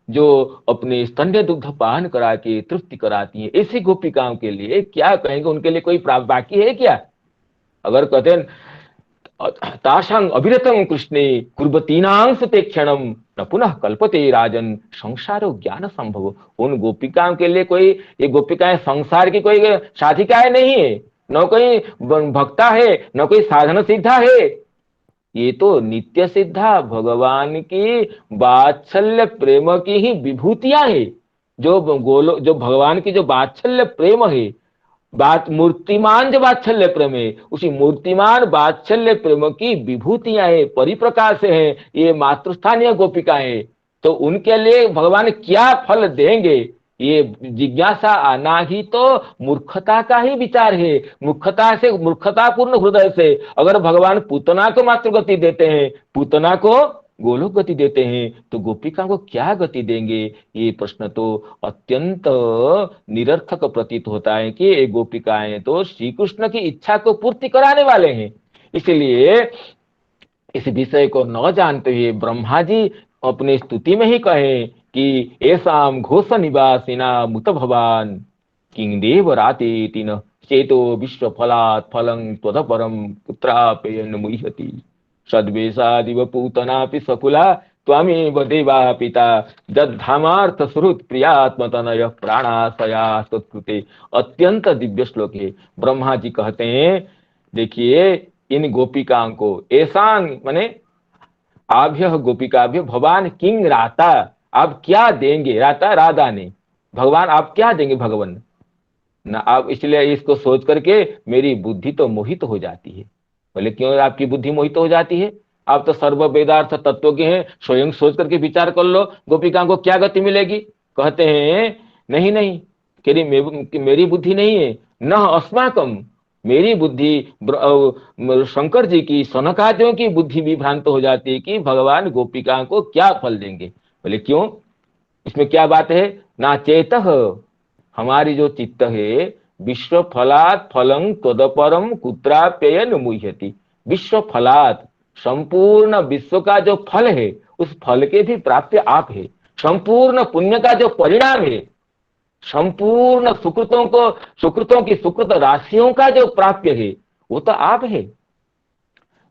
जो अपने स्तन्य दुग्ध पान करा के तृप्ति कराती है, ऐसी गोपिकाओं के लिए क्या कहेंगे? उनके लिए कोई प्राप्त बाकी है क्या? अगर कहते हैं तासां अविरतं कृष्णे कुर्वतीनां सुते क्षणम न पुनः कल्पते राजन संसारो ज्ञान संभव। उन गोपिकाओं के लिए कोई, ये गोपिकाएं संसार की कोई साधिकाएं नहीं है, न कोई भक्ता है, न कोई साधन सिद्धा है। ये तो नित्य सिद्धा भगवान की वात्सल्य प्रेम की ही विभूतियां है। जो भगवान की जो वात्सल्य प्रेम है, बात मूर्तिमान जो वात्सल्य प्रेम है, उसी मूर्तिमान वात्सल्य प्रेम की विभूतियां है, परिप्रकाश है ये मातृस्थानीय गोपिकाएं। तो उनके लिए भगवान क्या फल देंगे, ये जिज्ञासा आना ही तो मूर्खता का ही विचार है। मूर्खता से, मूर्खतापूर्ण हृदय से अगर भगवान पूतना को मातृ गति देते हैं, पूतना को गोलोक गति देते हैं, तो गोपिका को क्या गति देंगे? ये प्रश्न तो अत्यंत निरर्थक प्रतीत होता है कि ये गोपिकाएं तो श्री कृष्ण की इच्छा को पूर्ति कराने वाले हैं। इसलिए इस विषय को न जानते हुए ब्रह्मा जी अपने स्तुति में ही कहें कि ऐसाम घोष निवासिना मुत भवान किंग देव राते तीन चेतो विश्व फलात् फलं त्वदपरम पुत्रापेयन मुह्यति सद्वेषादिव पूतनापि सकुला त्वमेव देवा पिता दद्धामार्थ सुहृत प्रियात्मतनय प्राणाशया तत्कृते। अत्यंत दिव्य श्लोक है। ब्रह्मा जी कहते हैं, देखिए इन गोपिकाओं को ऐसा माने आभ्य गोपिकाभ्य भगवान किंग राता, आप क्या देंगे? राता राधा ने, भगवान आप क्या देंगे? भगवान ना आप, इसलिए इसको सोच करके मेरी बुद्धि तो मोहित हो जाती है। बोले क्यों आपकी बुद्धि मोहित हो जाती है? आप तो सर्व वेदार्थ तत्व के हैं, स्वयं सोच करके विचार कर लो, गोपिका को क्या गति मिलेगी? कहते हैं नहीं नहीं, मेरी बुद्धि नहीं है, न अस्माकम, मेरी बुद्धि शंकर जी की, सनकादियों की बुद्धि भी भ्रांत हो जाती है कि भगवान गोपिका को क्या फल देंगे। बोले क्यों, इसमें क्या बात है? ना चेत, हमारी जो चित्त है, विश्व फलात् फलं त्वदपरम कुत्राप्ययन मुह्यति। विश्व फलात्, संपूर्ण विश्व का जो फल है, उस फल के भी प्राप्य आप है। संपूर्ण पुण्य का जो परिणाम है, संपूर्ण सुकृतों की सुकृत राशियों का जो प्राप्य है, वो तो आप है।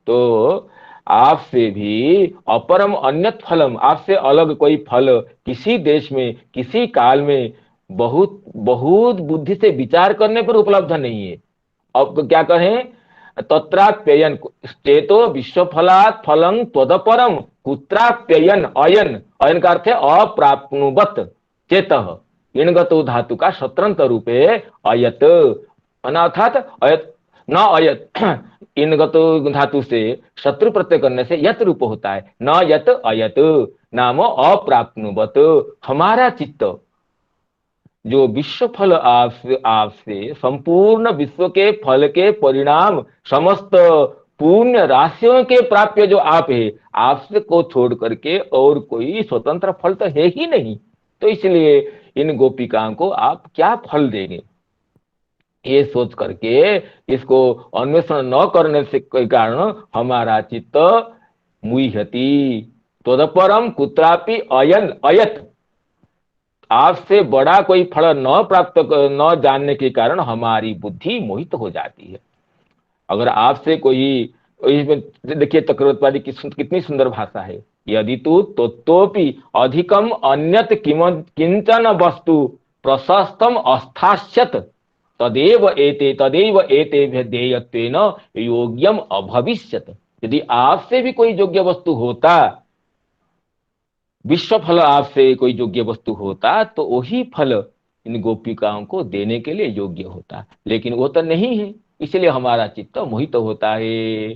तो आपसे भी अपरम अन्यत फलम, आपसे अलग कोई फल किसी देश में, किसी काल में, बहुत बहुत बुद्धि से विचार करने पर उपलब्ध नहीं है। अब क्या कहें? तत्राप्ययन चेतो विश्व फलात् फलं त्वदपरम कुत्राप्ययन, अयन, अयन का अर्थ है अप्राप्नुवत चेतः, इणगतो धातु का शत्रंत रूप है अयत, अर्थात अयत न अयत, इणगतो धातु से शत्रु प्रत्यय करने से यत रूप होता है, न यत अयत नामो अप्राप्नुवत। हमारा चित्त जो विश्व फल आपसे संपूर्ण विश्व के फल के परिणाम समस्त पुण्य राशियों के प्राप्य जो आप है, आपसे को छोड़ करके और कोई स्वतंत्र फल तो है ही नहीं। तो इसलिए इन गोपिकाओं को आप क्या फल देंगे, ये सोच करके इसको अन्वेषण न करने से के कारण हमारा चित्त मुह्यति तदपरम कुत्रापि अयन अयत, आपसे बड़ा कोई फल न जानने के कारण हमारी बुद्धि मोहित हो जाती है। अगर आपसे कोई, इसमें देखिए चक्रवर्ती की कितनी सुंदर भाषा है, यदि तू तत्तोपि अधिकम अन्यत किंचन वस्तु प्रशस्तम अस्थास्यत तदेव एते देयत्वेन योग्यम अभविष्यत। यदि आपसे भी कोई योग्य वस्तु होता, विश्व फल आपसे कोई योग्य वस्तु होता, तो वही फल इन गोपिकाओं को देने के लिए योग्य होता, लेकिन वो तो नहीं है, इसलिए हमारा चित्त मोहित होता है।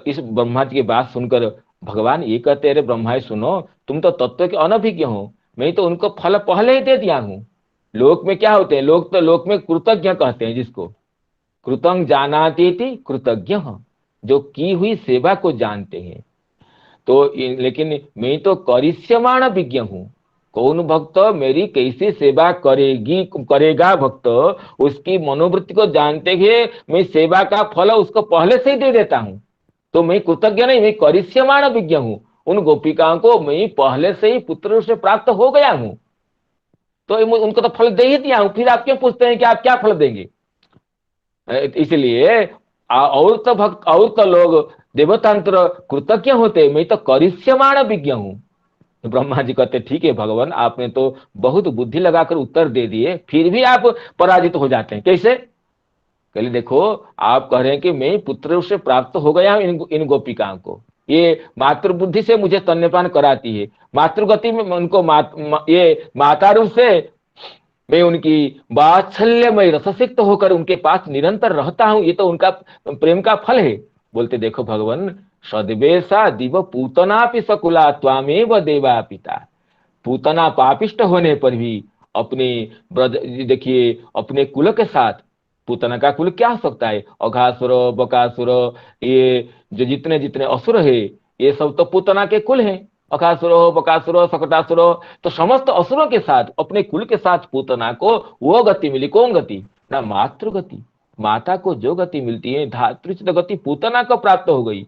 इस ब्रह्मा जी की बात सुनकर भगवान ये कहते, अरे ब्रह्मा जी सुनो, तुम तो तत्व के अनभिज्ञ हो, मैं तो उनको फल पहले ही दे दिया हूं। लोक में क्या होते हैं, लोग तो लोक में कृतज्ञ कहते हैं, जिसको कृतंग जानाती थी कृतज्ञ, जो की हुई सेवा को जानते हैं। तो लेकिन मैं तो करिष्यमाण विज्ञ हूं, कौन भक्त मेरी कैसी सेवा करेगा भक्त, उसकी मनोवृत्ति को जानते हुए मैं सेवा का फल उसको पहले से ही दे देता हूं। तो मैं कृतज्ञ नहीं, मैं करिष्यमाण विज्ञ हूं, उन गोपिकाओं को मैं पहले से ही पुत्र से प्राप्त हो गया हूं, तो उनको तो फल दे ही दिया हूं, फिर आप क्यों पूछते हैं कि आप क्या फल देंगे। इसलिए और तो भक्त और तो लोग देवतांतर कृतज्ञ होते, मैं तो करिष्यमाण विज्ञ हूं। तो ब्रह्मा जी कहते, ठीक है भगवान, आपने तो बहुत बुद्धि लगाकर उत्तर दे दिए, फिर भी आप पराजित हो जाते हैं, कैसे। कहले देखो, आप कह रहे हैं कि मैं पुत्र से प्राप्त हो गया हूं इन गोपिकाओं को, ये मातृबुद्धि से मुझे स्तन्यपान कराती है, मातृगति में उनको ये माता रूप से मैं उनकी वात्सल्यमय रससिक्त होकर उनके पास निरंतर रहता हूं, ये तो उनका प्रेम का फल है। बोलते देखो भगवान, सदवेशा दिव पूतना पि सकुला त्वामेव देवा पिता। पूतना पापिष्ट होने पर भी अपने ब्रज, देखिए अपने कुल के साथ, पूतना का कुल क्या हो सकता है, अघासुर बकासुर, ये जो जितने जितने असुर है, ये सब तो पूतना के कुल हैं। अघासुर बकासुर सकटासुर, तो समस्त असुरों के साथ अपने कुल के साथ पूतना को वो गति मिली, कौन गति ना, मातृगति। माता को जो गति मिलती है धातृचित गति पूतना को प्राप्त हो गई।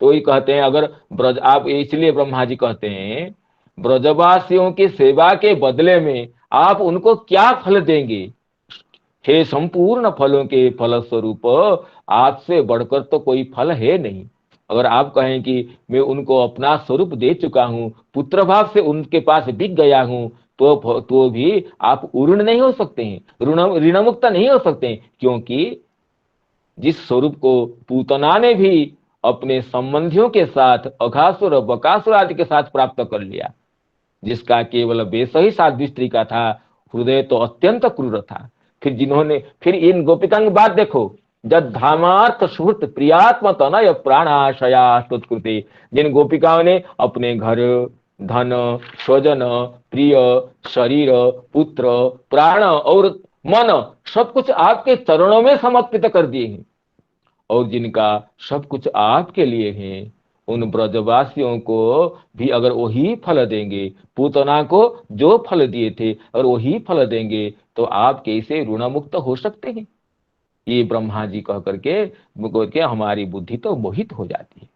तो ये कहते हैं, अगर ब्रज आप, इसलिए ब्रह्मा जी कहते हैं ब्रजवासियों की सेवा के बदले में आप उनको क्या फल देंगे, हे संपूर्ण फलों के फल स्वरूप आपसे बढ़कर तो कोई फल है नहीं। अगर आप कहें कि मैं उनको अपना स्वरूप दे चुका हूं, पुत्र भाव से उनके पास बिक गया हूं, तो भी आप उऋण नहीं हो सकते हैं, ऋण मुक्त नहीं हो सकते हैं, क्योंकि जिस स्वरूप को पूतना ने भी अपने संबंधियों के साथ अघासुर बकासुर आदि के साथ प्राप्त कर लिया, जिसका केवल वेश ही साध्वी स्त्री का था, हृदय तो अत्यंत क्रूर था। फिर इन गोपिकांग बात देखो, जब धामार्थ सुहृत प्रियात्म तनय प्राणाशया स्तुत्कृते, जिन गोपिकाओं ने अपने घर धन स्वजन प्रिय शरीर पुत्र प्राण और मन सब कुछ आपके चरणों में समर्पित कर दिए हैं, और जिनका सब कुछ आपके लिए है, उन ब्रजवासियों को भी अगर वही फल देंगे, पूतना को जो फल दिए थे अगर वही फल देंगे, तो आप कैसे ऋणमुक्त हो सकते हैं। ये ब्रह्मा जी कह करके हमारी बुद्धि तो मोहित हो जाती है।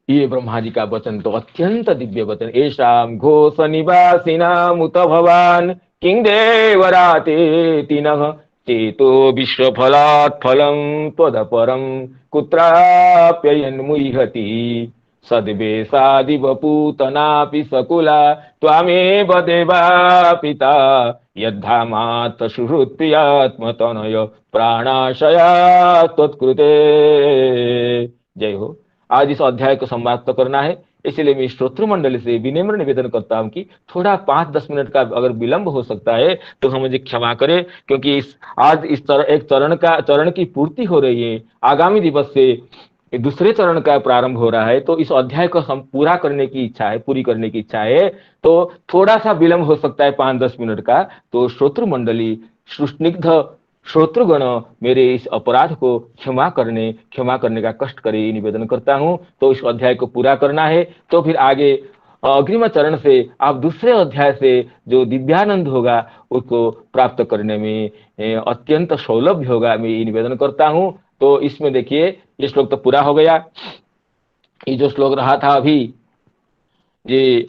ये ब्रह्मा जी का वचन तो अत्यंत दिव्य वचन, ऐशाम घोष निवासिनाम उत भवान किं देवराते तिनः चेतो विश्वफलात् फलं त्वदपरं कुत्राप्ययन्मुह्यति सद्वेषादिव पूतनापि सकुला त्वामेव देवा पिता यद्धामात् सुहृत्प्रियात्मतनय प्राणाशया त्वत्कृते। जय हो। आज इस अध्याय को समाप्त करना है, इसलिए मैं श्रोतृ मंडली से विनम्र निवेदन करता हूं कि थोड़ा 5-10 मिनट का अगर विलंब हो सकता है तो हम मुझे क्षमा करें, क्योंकि आज इस एक चरण की पूर्ति हो रही है। आगामी दिवस से ये दूसरे चरण का प्रारंभ हो रहा है, तो इस अध्याय को हम पूरा करने की इच्छा है, पूरी करने की इच्छा है। तो थोड़ा सा विलंब हो सकता है 5-10 मिनट का। तो श्रोतृ मंडली, सुस्निग्ध श्रोतृगण, मेरे इस अपराध को क्षमा करने का कष्ट करे, ये निवेदन करता हूं। तो इस अध्याय को पूरा करना है, तो फिर आगे अग्रिम चरण से आप दूसरे अध्याय से जो दिव्यानंद होगा उसको प्राप्त करने में अत्यंत सौलभ्य होगा, मैं ये निवेदन करता हूं। तो इसमें देखिए, ये श्लोक तो पूरा हो गया। ये जो श्लोक रहा था अभी, ये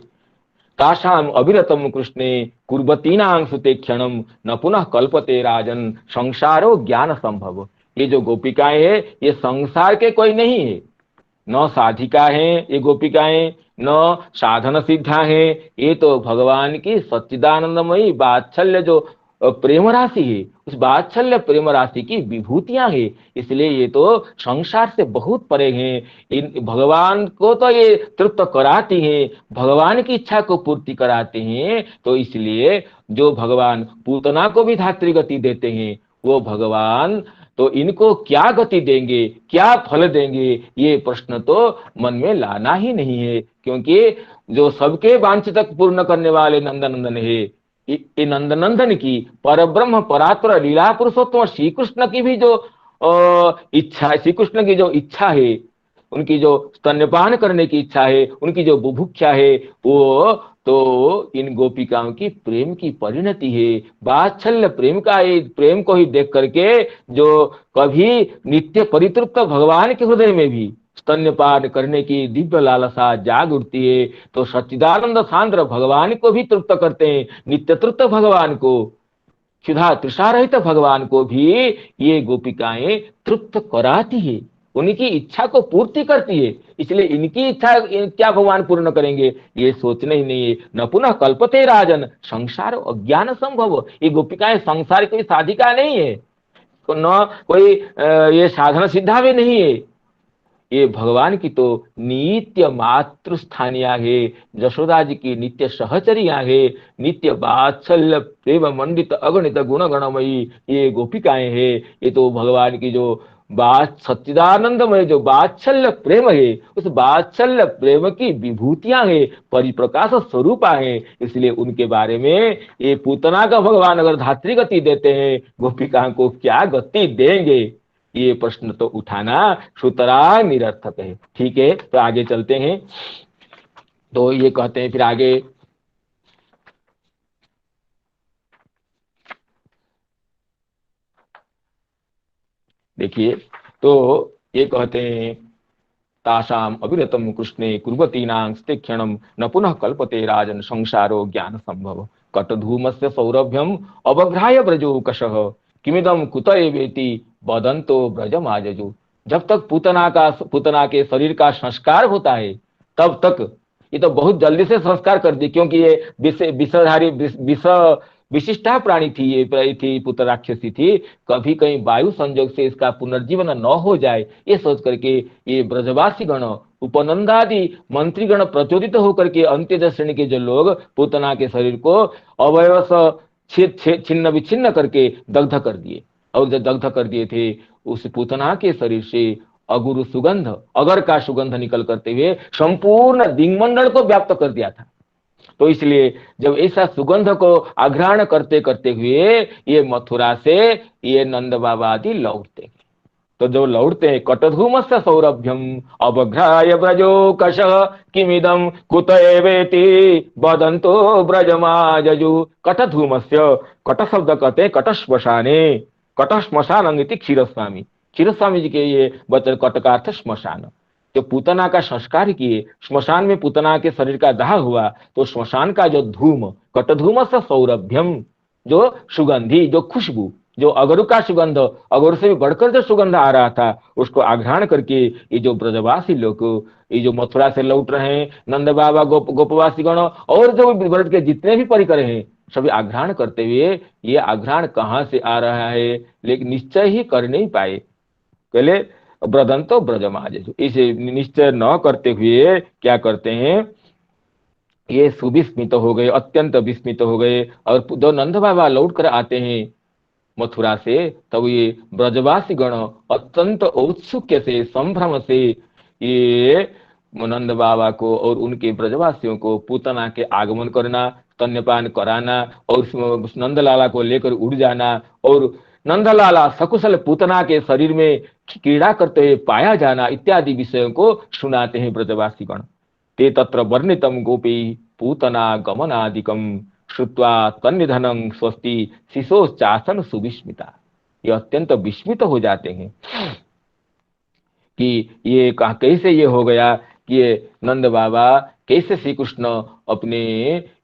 तासाम अविरतम कृष्णे कुर्वतीनां सुते क्षणम न पुनः कल्पते राजन संसारो ज्ञान संभव। ये जो गोपिकाएं हैं, ये संसार के कोई नहीं है, न साधिका है ये गोपिकाएं, न साधन सिद्धा है। ये तो भगवान की सच्चिदानंदमयी वात्सल्य जो प्रेम राशि है, उस वात्सल्य प्रेम राशि की विभूतियां है। इसलिए ये तो संसार से बहुत परे हैं। इन भगवान को तो ये तृप्त कराती हैं, भगवान की इच्छा को पूर्ति कराते हैं। तो इसलिए जो भगवान पूतना को भी धात्री गति देते हैं, वो भगवान तो इनको क्या गति देंगे, क्या फल देंगे, ये प्रश्न तो मन में लाना ही नहीं है। क्योंकि जो सबके वांछित पूर्ण करने वाले नंदनंदन है, ये नंदनंदन की परब्रह्म परात्पर लीला पुरुषोत्तम श्री कृष्ण की भी जो इच्छा, श्री कृष्ण की जो इच्छा है, उनकी जो स्तन्यपान करने की इच्छा है, उनकी जो बुभुक्षा है, वो तो इन गोपिकाओं की प्रेम की परिणति है। वात्सल्य प्रेम का, ये प्रेम को ही देख करके जो कभी नित्य परितृप्त भगवान के हृदय में भी स्तन्यपान करने की दिव्य लालसा जाग उठती है। तो सच्चिदानंद सांद्र भगवान को भी तृप्त करते हैं, नित्य तृप्त भगवान को, क्षुधा तृषा रहित भगवान को भी ये गोपिकाएं तृप्त कराती है, उनकी इच्छा को पूर्ति करती है। इसलिए इनकी इच्छा क्या भगवान पूर्ण करेंगे, ये सोचना ही नहीं है। न पुनः कल्पते राजन संसार अज्ञान संभव। ये गोपिकाएं संसार की साधिका नहीं है, तो न कोई ये साधन सिद्धा भी नहीं है। ये भगवान की तो नित्य मातृस्थानिया है, यशोदा जी की नित्य सहचरिया है, नित्य वात्सल्य प्रेम मंडित अगणित गुण गणमयी ये गोपिकाएं हैं। ये तो भगवान की जो बात सच्चिदानंदमय जो वात्सल्य प्रेम है, उस वात्सल्य प्रेम की विभूतियां हैं, परिप्रकाश स्वरूपा है। इसलिए उनके बारे में ये पूतना का भगवान अगर धात्री गति देते हैं, गोपिका को क्या गति देंगे, ये प्रश्न तो उठाना सुतरां निरर्थक है। ठीक है, तो आगे चलते हैं। तो ये कहते हैं फिर आगे, देखिए, तो ये कहते हैं तासाम अविरतम कृष्णे कुर्वतीनां स्ते क्षणम न पुनः कल्पते राजन संसारो ज्ञान संभव। कटधूमस्य सौरभ्यम अवघ्राय ब्रजोकशः किमिदम कुत एवेति वदन्तो ब्रजमाजजु। जब तक पूतना के शरीर का संस्कार होता है, तब तक ये तो बहुत जल्दी से संस्कार कर दी, क्योंकि ये विषधारी विष विशिष्टा प्राणी थी, ये थी पुत्र राक्षसी थी। कभी कहीं वायु संयोग से इसका पुनर्जीवन न हो जाए, ये सोच करके ये ब्रजवासी गण, उपनंदादि मंत्रीगण प्रचोदित होकर के अंत्योदय श्रेणी के जो लोग पूतना के शरीर को अवयव छिन्न विच्छिन्न करके दग्ध कर दिए। और जब दग्ध कर दिए थे, उस पूतना के शरीर से अगुरु सुगंध, अगर का सुगंध निकल करते हुए संपूर्ण दिग्मंडल को व्याप्त कर दिया था। तो इसलिए जब ऐसा सुगंध को आघ्राण करते करते हुए ये मथुरा से ये नंद बाबा आदि लौटते, तो जो लौटते हैं, कटधूमस्य सौरभ्यम अवघ्राय ब्रजोकशः किमिदम कुत एवेति वदन्तो ब्रजमाजजु। कटधूमस्य, कट शब्द कहते हैं कट श्मशाने, कट श्मशान इति क्षीरस्वामी, क्षीरस्वामी जी के ये वचन, कट का अर्थ श्मशान। जो पूतना का संस्कार किए, श्मशान में पूतना के शरीर का दाह हुआ, तो श्मशान का जो धूम, कटधूमस्य सौरभ्यम, जो सुगंधी, जो खुशबू, जो अगरु का सुगंध, अगरु से भी बढ़कर जो सुगंध आ रहा था, उसको आघ्राण करके ये जो ब्रजवासी लोग, ये जो मथुरा से लौट रहे हैं, नंद बाबा, गोपवासी गण और जो ब्रज के जितने भी परिकर हैं, सभी आघ्राण करते हुए, ये आघ्राण कहाँ से आ रहा है, लेकिन निश्चय ही कर नहीं पाए। पहले ब्रदंतो ब्रजमाज, इसे निश्चय न करते हुए क्या करते हैं, ये सुविस्मित हो गए, अत्यंत विस्मित हो गए। और जो नंद बाबा लौट कर आते हैं, मथुरा से, तब ये ब्रजवासी गण अत्यंत औत्सुक्य से, संभ्रम से ये नंद बाबा को और उनके ब्रजवासियों को पूतना के आगमन करना, स्तन्यपान कराना और उस नंदलाला को लेकर उड़ जाना और नंदलाला सकुशल पूतना के शरीर में क्रीड़ा करते हुए पाया जाना इत्यादि विषयों को सुनाते हैं ब्रजवासी गण। ते तत्र वर्णितम गोपी पूतना गमनादिकम श्रुत्वा तन्निधनं स्वस्ति शिशोश्चासन सुविस्मिता। ये अत्यंत विस्मित हो जाते हैं कि ये कहा कैसे ये हो गया कि ये नंद बाबा कैसे श्री कृष्ण अपने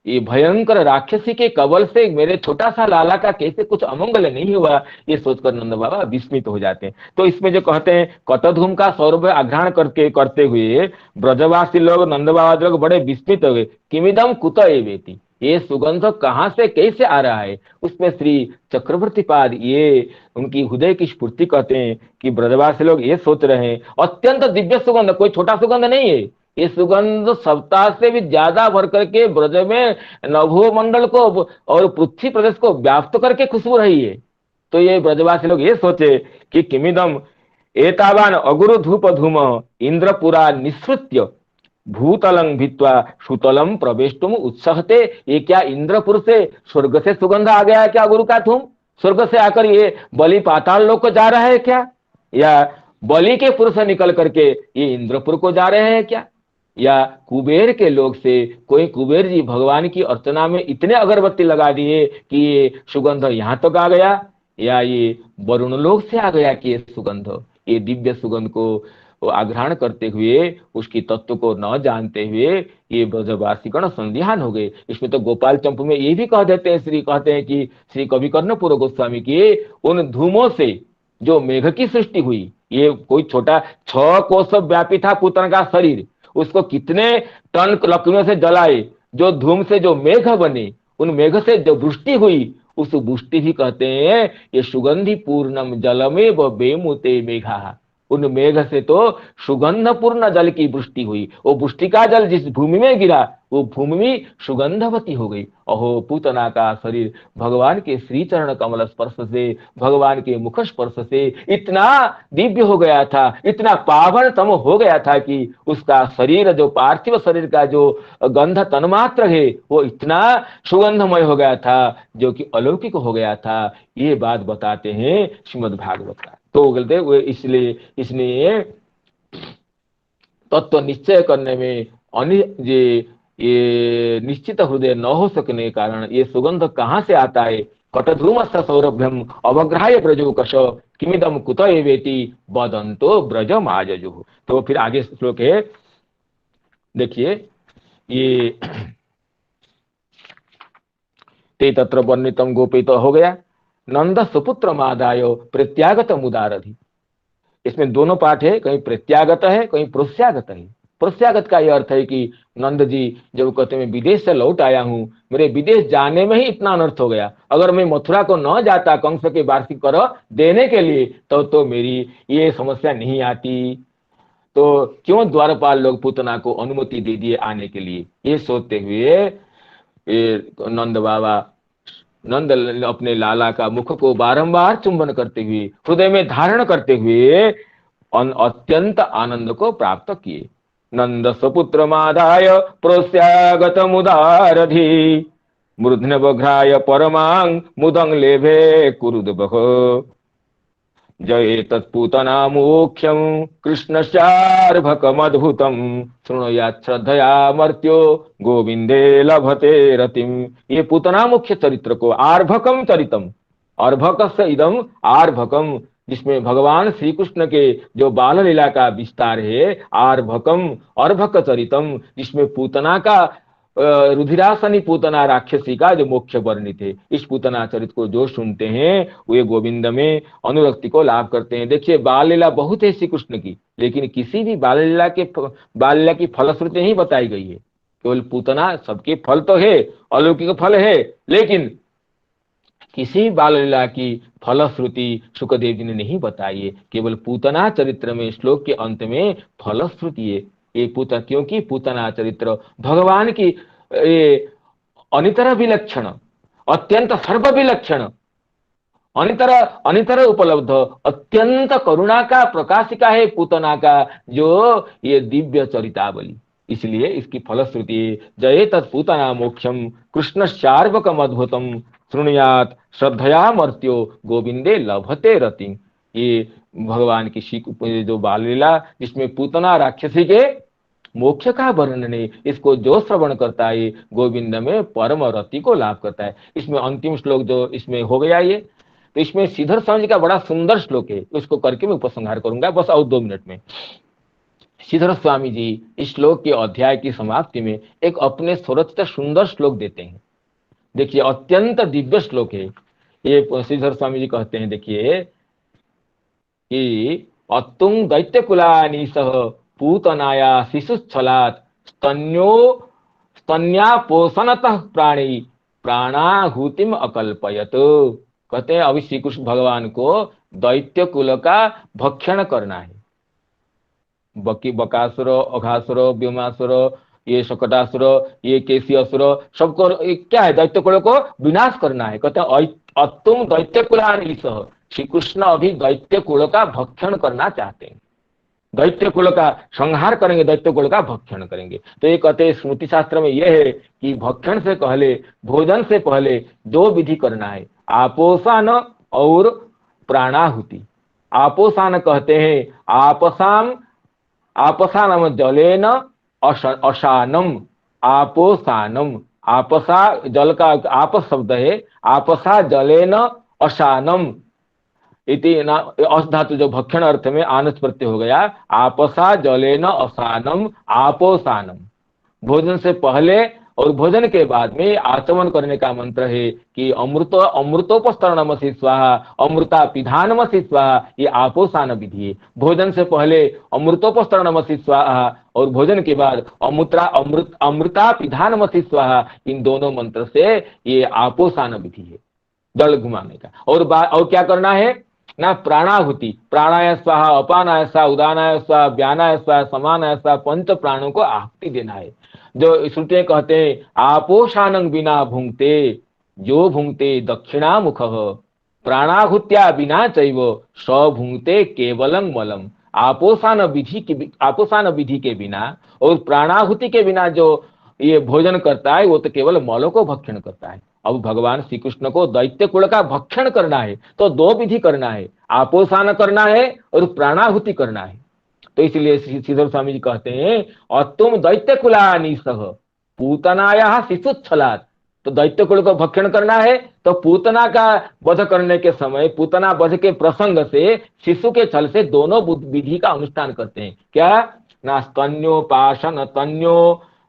ये भयंकर राक्षसी के कबल से मेरे छोटा सा लाला का कैसे कुछ अमंगल नहीं हुआ, ये सोचकर नंद बाबा विस्मित हो जाते हैं। तो इसमें जो कहते हैं कटधूम का सौरभ आघ्राण करते हुए ब्रजवासी लोग, नंद बाबा लोग बड़े विस्मित हो गए। किमिदम कुत एवेति, ये सुगंध कहाँ से कैसे आ रहा है। उसमें श्री चक्रवर्ती पाद ये उनकी हृदय की स्फूर्ति कहते हैं कि ब्रजवासी लोग ये सोच रहे हैं अत्यंत दिव्य सुगंध, कोई छोटा सुगंध नहीं है, ये सुगंध सप्ताह से भी ज्यादा भर करके ब्रज में नभोमंडल को और पृथ्वी प्रदेश को व्याप्त करके खुशबू रही है। तो ये ब्रजवासी लोग ये सोचे कि किमिदम एतावान अगुरु धूप धूम इंद्रपुरा निःसृत्य भूतलं भित्वा सुतलम प्रवेष्टुम उत्सहते। ये क्या इंद्रपुर से स्वर्ग से सुगंध आ गया है क्या गुरु का धूम? स्वर्ग से आकर ये बलि पाताल लोक को जा रहा है क्या, या बलि के पुर से निकल करके ये इंद्रपुर को जा रहे हैं क्या, या कुबेर के लोग से कोई कुबेर जी भगवान की अर्चना में इतने अगरबत्ती लगा दिए कि ये सुगंध यहां तक आ गया, या ये वरुण लोक से आ गया कि ये सुगंध, ये दिव्य सुगंध को आग्रहण करते हुए उसकी तत्व को न जानते हुए ये ब्रजवासीगण संध्यान हो गए। इसमें तो गोपाल चंपू में ये भी कह देते हैं, श्री कहते हैं कि श्री कवि कर्णपुर गोस्वामी की उन धूमों से जो मेघ की सृष्टि हुई, ये कोई छोटा 6 कोस व्यापी था पुतन का शरीर, उसको कितने टन लकड़ियों से जलाए, जो धूम से जो मेघ बने, उन मेघ से जो वृष्टि हुई, उस वृष्टि भी कहते हैं ये सुगंधि पूर्णम जलमे व बेमुते मेघा। उन मेघ से तो सुगंधपूर्ण जल की वृष्टि हुई, वो वृष्टि का जल जिस भूमि में गिरा वो भूमि सुगंधवती हो गई। अहो पूतना का शरीर भगवान के श्री चरण कमल स्पर्श से, भगवान के मुख स्पर्श से इतना दिव्य हो गया था, इतना पावनतम हो गया था कि उसका शरीर, जो पार्थिव शरीर का जो गंध तन्मात्र है वो इतना सुगंधमय हो गया था जो कि अलौकिक हो गया था। ये बात बताते हैं श्रीमद् भागवत का। तो बोलते वो इसलिए इसने तत्व निश्चय करने में ये निश्चित हृदय न हो सकने के कारण ये सुगंध कहाँ से आता है। कटधूम सौरभ्यम अवग्राह्य ब्रजोकश किमिदम कुत एवेति वदंतो ब्रज माजजु। तो फिर आगे श्लोक है, देखिए ये ते तत्र वर्णितम गोपी तो हो गया, नंद सुपुत्र मादाय प्रत्यागत मुदारधि। इसमें दोनों पाठ है, कहीं प्रत्यागत है कहीं प्रोस्यागत है। प्रोस्यागत का यह अर्थ है कि नंद जी जब कहते मैं विदेश से लौट आया हूं, मेरे विदेश जाने में ही इतना अनर्थ हो गया, अगर मैं मथुरा को न जाता कंस के वार्षिक कर देने के लिए तो मेरी ये समस्या नहीं आती। तो क्यों द्वारपाल लोग पूतना को अनुमति दे दिए आने के लिए, ये सोचते हुए नंद बाबा नंद अपने लाला का मुख को बारंबार चुंबन करते हुए, हृदय में धारण करते हुए अत्यंत आनंद को प्राप्त किए। नंद सपुत्र मादाय प्रोस्यागत मुदारधि मूर्धन्यवघ्राय परमांग मुदं लेभे कुरुदबह जय तत्पूतना मुख्यम कृष्णश्चार्भकमद्भुतम शृणुयात् श्रद्धया मर्त्यो गोविंदे लभते रतिम। ये पूतना मुख्य चरित्र को आर्भकम चरितम, अर्भक से इदम आर्भकम, जिसमें भगवान श्री कृष्ण के जो बाल लीला का विस्तार है, आर्भकम अर्भक चरितम, जिसमें पूतना का रुधिरासनी पूतना राक्षसी का जो मुख्य वर्णित है, इस पूतना चरित्र को जो सुनते हैं वे गोविंद में अनुरक्ति को लाभ करते हैं। देखिए बाल लीला बहुत है श्री कृष्ण की, लेकिन किसी भी बाल लीला की फलश्रुति नहीं बताई गई है। केवल पूतना, सबके फल तो है, अलौकिक फल है, लेकिन किसी बाल लीला की फलश्रुति सुखदेव जी ने नहीं बताई है। केवल पूतना चरित्र में श्लोक के अंत में फलश्रुति है। ये पूतना, क्योंकि पूतना चरित्र भगवान की अनितर विलक्षण, अत्यंत सर्व विलक्षण, अनितर अनितर उपलब्ध अत्यंत करुणा का प्रकाशिका है पूतना का जो ये दिव्य चरितावली। इसलिए इसकी फलश्रुति जये तत्पूतना मोक्षम कृष्ण शार्वकम अद्भुतम शृणुयात श्रद्धया मर्त्यो गोविंदे लभते रति। ये भगवान की जो बाल लीला जिसमें पूतना राक्षसी के मोक्ष का वर्णन है, इसको जो श्रवण करता है गोविंद में परम रति को लाभ करता है। इसमें अंतिम श्लोक जो इसमें हो गया ये, तो इसमें श्रीधर स्वामी जी का बड़ा सुंदर श्लोक है, उसको करके मैं उपसंहार करूंगा बस और 2 मिनट में। श्रीधर स्वामी जी इस श्लोक के अध्याय की समाप्ति में एक अपने स्वरचित सुंदर श्लोक देते हैं। देखिए अत्यंत दिव्य श्लोक है ये। श्रीधर स्वामी जी कहते हैं, देखिए कि अत्तुम दैत्य कुलानी सह पूतनाया शिशुच्छलात् स्तन्या पोषणतः प्राणी प्राणाहुतिम अकल्पयत। कहते हैं अभी श्री कृष्ण भगवान को दैत्य कुल का भक्षण करना है। बकासुर, अघासुर, व्योमासुर, ये शकटासुर, ये केसी असुर, सबको क्या है, दैत्य कुल को विनाश करना है। कहते हैं अत्तुम दैत्य कुलानी सह, श्री कृष्ण अभी दैत्य कुल का भक्षण करना चाहते हैं, दैत्य कुल का संहार करेंगे, दैत्य कुल का भक्षण करेंगे। तो ये कहते हैं स्मृति शास्त्र में यह है कि भक्षण से पहले, भोजन से पहले 2 विधि करना है, आपोषण और प्राणाहुति। आपोषण कहते हैं आपसानम जलेन अशानम, आपोषानम, आपसा जल का आपस शब्द है, आपसा जलेन अशानम इति ना अस धातु जो भक्षण अर्थ में आनस प्रत्यय हो गया, आपसा जलेन असानम आपोसानम। भोजन से पहले और भोजन के बाद में आचमन करने का मंत्र है कि अमृतोपस्तरणमसि स्वाहा, अमृता पिधानमसि स्वाहा, ये आपोसान विधि है। भोजन से पहले अमृतोपस्तरणमसि स्वाहा और भोजन के बाद अमृता पिधानमसि स्वाहा, इन दोनों मंत्र से ये आपोसान विधि है, जल घुमाने का। और क्या करना है ना, प्राणाहुति, प्राणाय स्वाहा, अपानाय स्वाहा, उदानाय स्वाहा, व्यानाय स्वाहा, समानाय स्वाहा, 5 प्राणों को आहुति देना है। जो श्रुति कहते हैं आपोषानं बिना भुंक्ते जो भुंक्ते दक्षिणा मुख, प्राणाहुत्या बिना चैव स भुंक्ते केवलं मलम। आपोषण विधि के बिना और प्राणाहुति के बिना जो ये भोजन करता है वो तो केवल मलों को भक्षण करता है। अब भगवान श्री कृष्ण को दैत्य कुल का भक्षण करना है तो 2 विधि करना है, आपोषण करना है और प्राणाहुति करना है। तो इसलिए श्रीधर स्वामी जी कहते हैं अतुम दैत्य कुलानी सह पूतनाया शिशुच्छलात्। तो दैत्य कुल को भक्षण करना है तो पूतना का वध करने के समय, पूतना वध के प्रसंग से शिशु के छल से दोनों विधि का अनुष्ठान करते हैं। क्या ना, स्तन्योपासन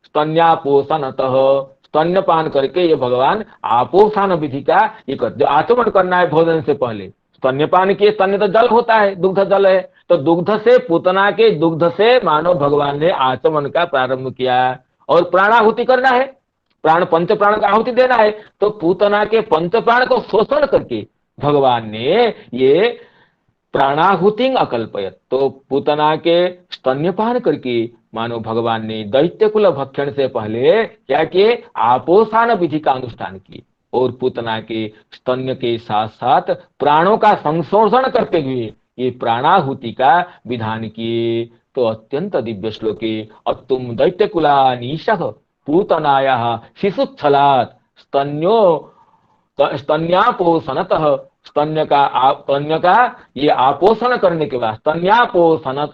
स्तन्यापोषणतः, स्तन्यपान करके ये भगवान आपोषण विधि का ये जो आचमन करना है भोजन से पहले। स्तन्यपान किए, स्तन्य तो जल होता है, दुग्ध जल है, तो दुग्ध से, पूतना के दुग्ध से मानव भगवान ने आचमन का प्रारंभ किया। और प्राणाहुति करना है, पंच प्राण का आहुति देना है, तो पूतना के पंच प्राण को शोषण करके भगवान ने ये प्राणाहुति अकल्पयत। तो पूतना के स्तन्यपान करके मानो भगवान ने दैत्य कुल भक्षण से पहले क्या किए, आपोषण विधि का अनुष्ठान किए और पूतना के स्तन्य के साथ साथ प्राणों का संशोधन करते हुए ये प्राणाहुति का विधान किए। तो अत्यंत दिव्य श्लोक है, अतुम दैत्य कुलानीशः पूतनायाः शिशुच्छलात् स्तन्यापोषणतः, स्तन्य का ये आपोषण करने के बाद,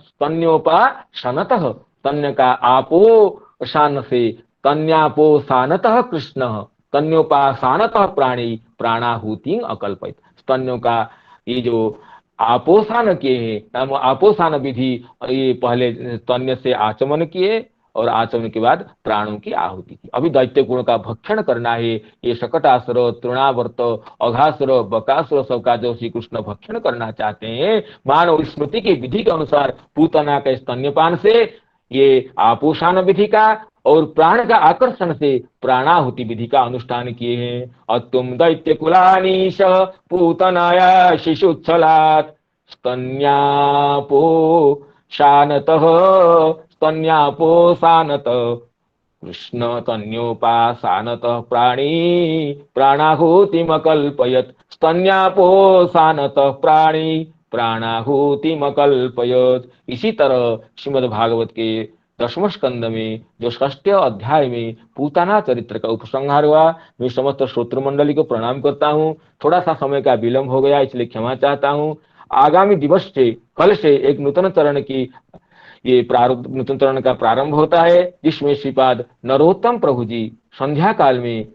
स्तन्योपासनतः, स्तन्य का आपोषण से, स्तन्यापोषणतः कृष्ण, स्तन्योपासनतः प्राणी प्राणाहुति अकल्पित। स्तन्यों का ये जो आपोषण किए हैं, आपोषण विधि, ये पहले स्तन्य से आचमन किए और आचमन के बाद प्राणों की आहुति की। अभी दैत्य गुण का भक्षण करना है। ये शकटासुर, तृणावर्त, अघासुर, बकासुर सबका जो श्री कृष्ण भक्षण करना चाहते हैं, मानव स्मृति की विधि के अनुसार पूतना के स्तन्यपान से, ये आपोषण विधि का और प्राण का आकर्षण से प्राणाहुति विधि का अनुष्ठान किए हैं। अतुम दैत्य कुलानीश पूतनाया शिशुच्छलात् स्तन्यापो शानतः, स्तन्यापोषानत कृष्ण तन्योपासानतः प्राणी प्राणाहुतिमकल्पयत् स्तन्यापोसानतः प्राणी प्राणाहुतिमकल्पयत्। इसी तरह श्रीमद् भागवत के 10वें स्कंद में जो 6ठ अध्याय में पूतना चरित्र का उपसंहार हुआ, मैं समस्त श्रोत्र मंडली को प्रणाम करता हूँ। थोड़ा सा समय का विलंब हो गया, इसलिए क्षमा चाहता हूँ। आगामी दिवस से, कल से एक नूतन चरण की ये प्रारूप नूतन चरण का प्रारंभ होता है, जिसमें श्रीपाद नरोत्तम प्रभु जी संध्या काल में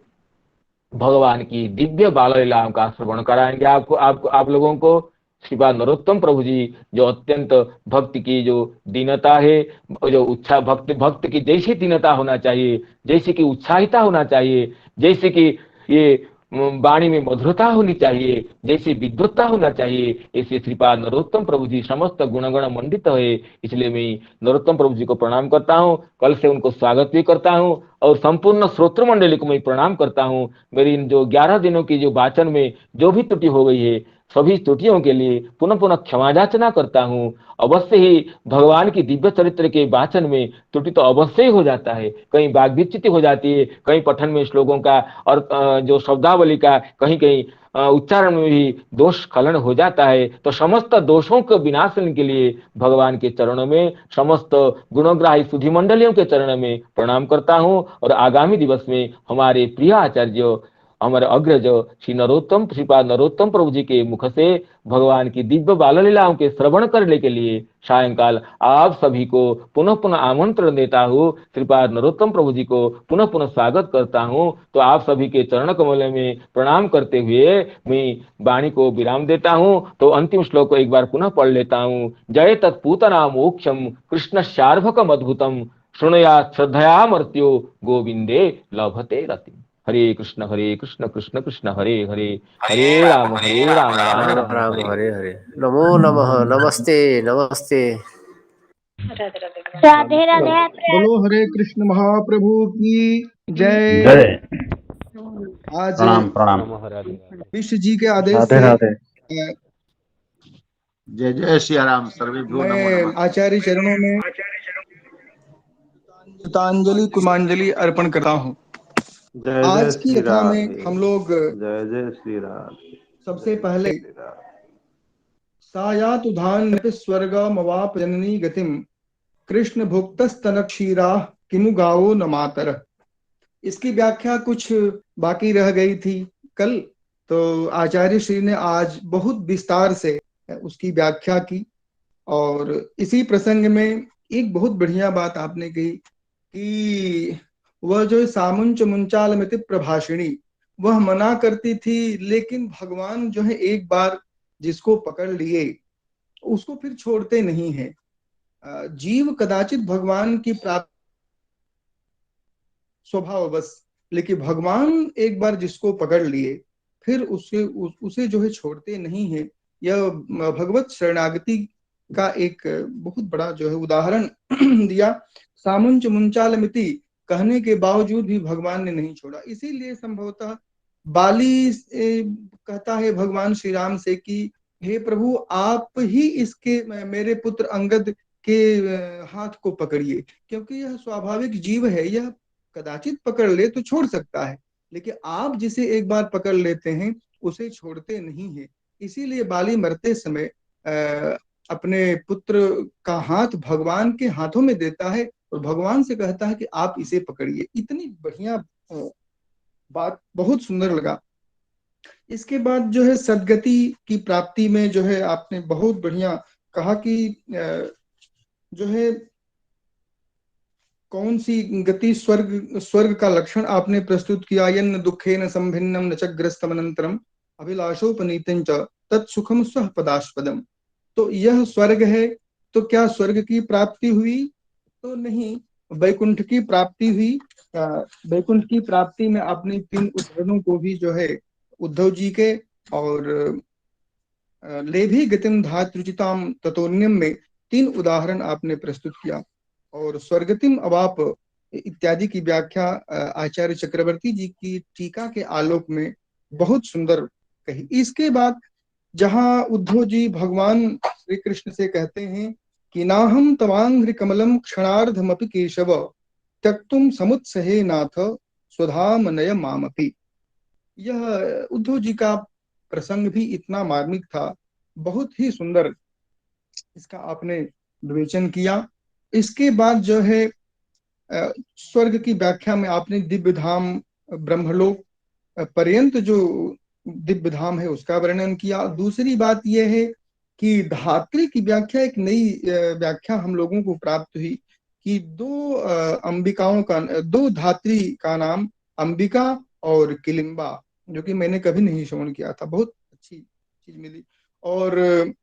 भगवान की दिव्य बाल लीलाओं का श्रवण कराएंगे आप लोगों को। श्रीपाद नरोत्तम प्रभु जी जो अत्यंत भक्ति की जो दीनता है, जो उत्साह, भक्त की जैसी दीनता होना चाहिए, जैसे कि उत्साहिता होना चाहिए, जैसे कि ये वाणी में मधुरता होनी चाहिए, जैसे विद्वत्ता होना चाहिए, ऐसे श्रीपाद नरोत्तम प्रभु जी समस्त गुणगण मंडित है। इसलिए मैं नरोत्तम प्रभु जी को प्रणाम करता हूँ, कल से उनको स्वागत भी करता हूँ और संपूर्ण श्रोत्र मंडली को मैं प्रणाम करता हूँ। मेरी इन जो 11 दिनों की जो वाचन में जो भी त्रुटि हो गई है, सभी त्रुटियों के लिए पुनः पुनः क्षमा याचना करता हूँ। अवश्य ही भगवान की दिव्य चरित्र के वाचन में त्रुटि तो अवश्य ही हो जाता है, कहीं वाग विच्युति हो जाती है, कहीं पठन में श्लोकों का और जो शब्दावली का कहीं कहीं उच्चारण में भी दोष स्खलन हो जाता है। तो समस्त दोषों को विनाशन के लिए भगवान के चरणों में, समस्त गुणग्राही सुधि मंडलियों के चरणों में प्रणाम करता हूँ। और आगामी दिवस में हमारे प्रिय आचार्य, हमारे अग्रज श्रीपाद नरोत्तम प्रभु जी के मुख से भगवान की दिव्य बाल लीलाओं के श्रवण करने के लिए सायंकाल आप सभी को पुनः पुनः आमंत्रण देता हूँ। श्रीपाद नरोत्तम प्रभु जी को पुनः पुनः स्वागत करता हूँ। तो आप सभी के चरण कमल में प्रणाम करते हुए मैं वाणी को विराम देता हूँ। तो अंतिम श्लोक को एक बार पुनः पढ़ लेता हूँ। जय तत्पूतना मोक्षम कृष्ण शार्भकम अद्भुतम शृणुयात् श्रद्धया मर्त्यो गोविंदे लभते रतिम्। हरे कृष्ण कृष्ण कृष्ण हरे हरे, हरे राम राम राम राम राम हरे हरे हरे। नमो नमः। नमस्ते नमस्ते। राधे राधे। बोलो हरे कृष्ण महाप्रभु की जय। जय। आज प्रणाम प्रणाम। विश्व जी के आदेश राधे से राधे। जय जय श्री राम। सर्वेभ्यो नमो मैं नमः। आचार्य चरणों में कृतांजलि कुमांजलि अर्पण करता हूँ। जय जय आज की श्री कथा में राधे। हम लोग जय जय श्री राधे। सबसे पहले सायातुधान स्वर्गमवाप जननी गतिम कृष्ण भुक्तस्तन क्षीरा किमु गावो न मातर, इसकी व्याख्या कुछ बाकी रह गई थी कल, तो आचार्य श्री ने आज बहुत विस्तार से उसकी व्याख्या की। और इसी प्रसंग में एक बहुत बढ़िया बात आपने कही कि वह जो सामुंच मुंचालमिति प्रभाषिणी, वह मना करती थी, लेकिन भगवान जो है एक बार जिसको पकड़ लिए उसको फिर छोड़ते नहीं है। जीव कदाचित भगवान की प्राप्ति स्वभाव बस, लेकिन भगवान एक बार जिसको पकड़ लिए फिर उसे जो है छोड़ते नहीं है। यह भगवत शरणागति का एक बहुत बड़ा जो है उदाहरण दिया। सामुंच मुंचालमिति कहने के बावजूद भी भगवान ने नहीं छोड़ा। इसीलिए संभवतः बाली कहता है भगवान श्री राम से कि हे प्रभु, आप ही इसके मेरे पुत्र अंगद के हाथ को पकड़िए, क्योंकि यह स्वाभाविक जीव है, यह कदाचित पकड़ ले तो छोड़ सकता है, लेकिन आप जिसे एक बार पकड़ लेते हैं उसे छोड़ते नहीं है। इसीलिए बाली मरते समय अपने पुत्र का हाथ भगवान के हाथों में देता है और भगवान से कहता है कि आप इसे पकड़िए। इतनी बढ़िया बात, बहुत सुंदर लगा। इसके बाद जो है सदगति की प्राप्ति में जो है आपने बहुत बढ़िया कहा कि जो है कौन सी गति, स्वर्ग का लक्षण आपने प्रस्तुत किया। यन्न दुखेन संभिन्नम न च ग्रस्तमनंतरम अभिलाषोपनीतं च तत्सुखम स्वः पदास्पदम। तो यह स्वर्ग है, तो क्या स्वर्ग की प्राप्ति हुई? तो नहीं, वैकुंठ की प्राप्ति हुई। वैकुंठ की प्राप्ति में आपने 3 उदाहरणों को भी जो है उद्धव जी के और लेभी गतिम धातृचिताम ततोन्यम में 3 उदाहरण आपने प्रस्तुत किया। और स्वर्गतिम अवाप इत्यादि की व्याख्या आचार्य चक्रवर्ती जी की टीका के आलोक में बहुत सुंदर कही। इसके बाद जहां उद्धव जी भगवान श्री कृष्ण से कहते हैं कि नाहम तवांघ्रि कमलम क्षणार्धमपि केशव त्यक्तुम समुत्सहे नाथ स्वधामनय मामपि। यह उद्धव जी का प्रसंग भी इतना मार्मिक था, बहुत ही सुंदर इसका आपने विवेचन किया। इसके बाद जो है स्वर्ग की व्याख्या में आपने दिव्य धाम ब्रह्मलोक पर्यंत जो दिव्य धाम है उसका वर्णन किया। दूसरी बात यह है कि धात्री की व्याख्या, एक नई व्याख्या हम लोगों को प्राप्त हुई कि दो अंबिकाओं का, दो धात्री का नाम अंबिका और किलिम्बा, जो कि मैंने कभी नहीं श्रवण किया था, बहुत अच्छी चीज मिली। और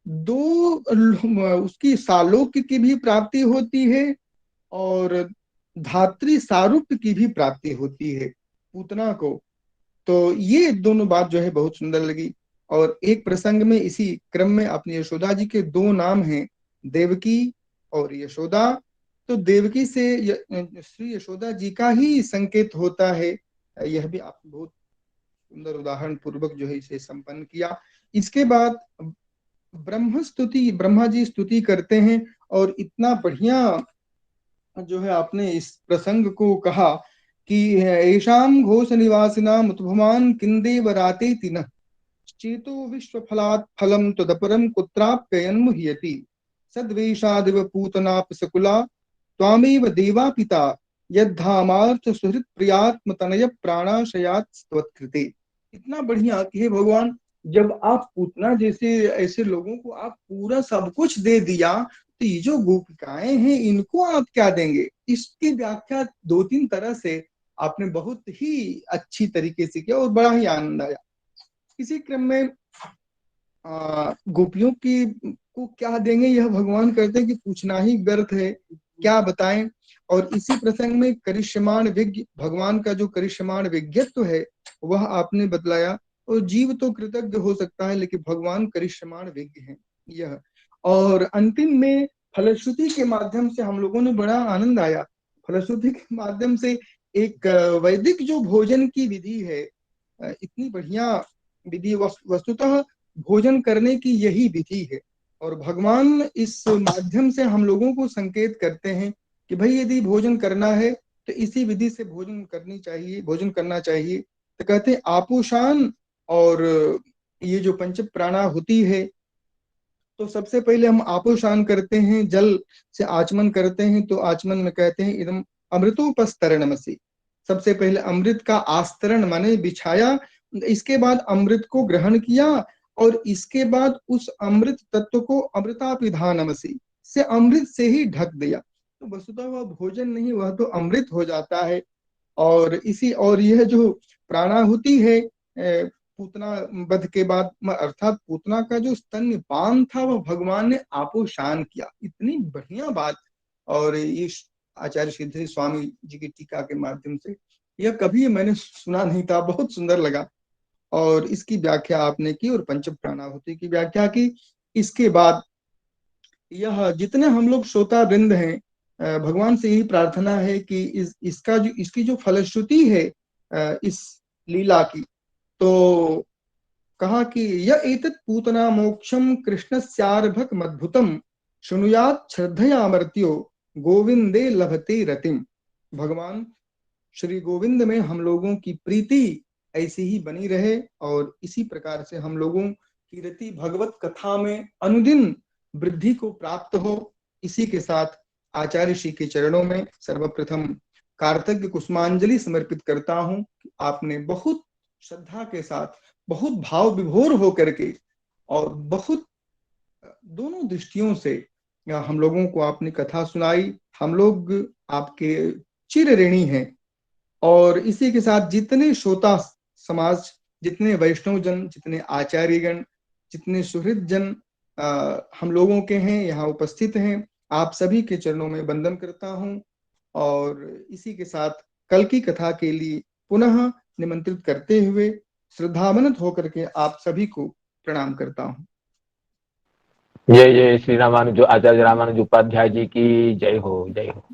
दो उसकी सालोक्य की भी प्राप्ति होती है और धात्री सारूप्य की भी प्राप्ति होती है पूतना को। तो ये दोनों बात जो है बहुत सुंदर लगी। और एक प्रसंग में इसी क्रम में अपनी यशोदा जी के दो नाम हैं, देवकी और यशोदा। तो देवकी से श्री यशोदा जी का ही संकेत होता है। यह भी आप बहुत सुंदर उदाहरण पूर्वक जो है इसे संपन्न किया। इसके बाद ब्रह्म स्तुति, ब्रह्मा जी स्तुति करते हैं और इतना बढ़िया जो है आपने इस प्रसंग को कहा कि ऐशाम घोष निवासिनाम उत्भवान किंदेव राते तिन चेतो विश्व फलात् फलम तदपरम कुत्राप्ययन मुह्यति सद्वेषादिव पूतनाप सकुला त्वामेव देवा पिता यद्धामार्थ सुहृत प्रियात्म तनय प्राणाशयात् त्वत्कृते। इतना बढ़िया कि हे भगवान, जब आप पूतना जैसे ऐसे लोगों को आप पूरा सब कुछ दे दिया, तो ये जो गोपिकाएं हैं इनको आप क्या देंगे? इसकी व्याख्या दो तीन तरह से आपने बहुत ही अच्छी तरीके से किया और बड़ा ही आनंद आया। इसी क्रम में गोपियों की को क्या देंगे यह भगवान कहते हैं कि पूछना ही व्यर्थ है, क्या बताएं। और इसी प्रसंग में करिष्यमाण विज्ञ, भगवान का जो करिष्यमाण विज्ञत्व है वह आपने बतलाया। और जीव तो कृतज्ञ हो सकता है लेकिन भगवान करिष्यमाण विज्ञ हैं यह। और अंतिम में फलश्रुति के माध्यम से हम लोगों ने बड़ा आनंद आया। फलश्रुति के माध्यम से एक वैदिक जो भोजन की विधि है, इतनी बढ़िया विधि, वस्तुतः भोजन करने की यही विधि है। और भगवान इस माध्यम से हम लोगों को संकेत करते हैं कि भाई यदि भोजन करना है तो इसी विधि से भोजन करना चाहिए। तो कहते हैं आपोषान, और ये जो पंच प्राणाहुति है, तो सबसे पहले हम आपोषान करते हैं, जल से आचमन करते हैं। तो आचमन में कहते हैं इदम अमृतोपस्तरणमसि, सबसे पहले अमृत का आस्तरण माने बिछाया, इसके बाद अमृत को ग्रहण किया और इसके बाद उस अमृत तत्व को अमृतापिधानमसि से अमृत से ही ढक दिया। तो वस्तुतः वह भोजन नहीं, वह तो अमृत हो जाता है। और यह जो प्राणाहुति है पूतना वध के बाद, अर्थात पूतना का जो स्तन्यपान था वह भगवान ने आपोषान किया। इतनी बढ़िया बात। और ये आचार्य सिद्धि स्वामी जी की टीका के माध्यम से यह कभी मैंने सुना नहीं था, बहुत सुंदर लगा। और इसकी व्याख्या आपने की और पंच प्राणाहुति की व्याख्या की। इसके बाद यह जितने हम लोग श्रोता वृंद हैं, भगवान से यही प्रार्थना है कि इसकी जो फलश्रुति है इस लीला की, तो कहा कि यह एतत् पूतना मोक्षम कृष्णस्यार्भक मद्भुतम शृणुयात् श्रद्धया मर्त्यो गोविंदे लभते रतिम। भगवान श्री गोविंद में हम लोगों की प्रीति ऐसी ही बनी रहे और इसी प्रकार से हम लोगों की रति भगवत कथा में अनुदिन वृद्धि को प्राप्त हो। इसी के साथ आचार्य श्री के चरणों में सर्वप्रथम कार्तज्ञ कुसुमांजलि समर्पित करता हूं। आपने बहुत श्रद्धा के साथ, बहुत भाव विभोर होकर के और बहुत दोनों दृष्टियों से हम लोगों को आपने कथा सुनाई। हम लोग आपके चिर ऋणी हैं। और इसी के साथ जितने श्रोता समाज, जितने वैष्णव जन, जितने आचार्यगण, जितने सुहृद जन हम लोगों के हैं यहाँ उपस्थित हैं, आप सभी के चरणों में वंदन करता हूं। और इसी के साथ कल की कथा के लिए पुनः निमंत्रित करते हुए श्रद्धावनत होकर के आप सभी को प्रणाम करता हूं। जय जय श्री रामानुज आचार्य रामानुज उपाध्याय जी की जय हो, जय हो।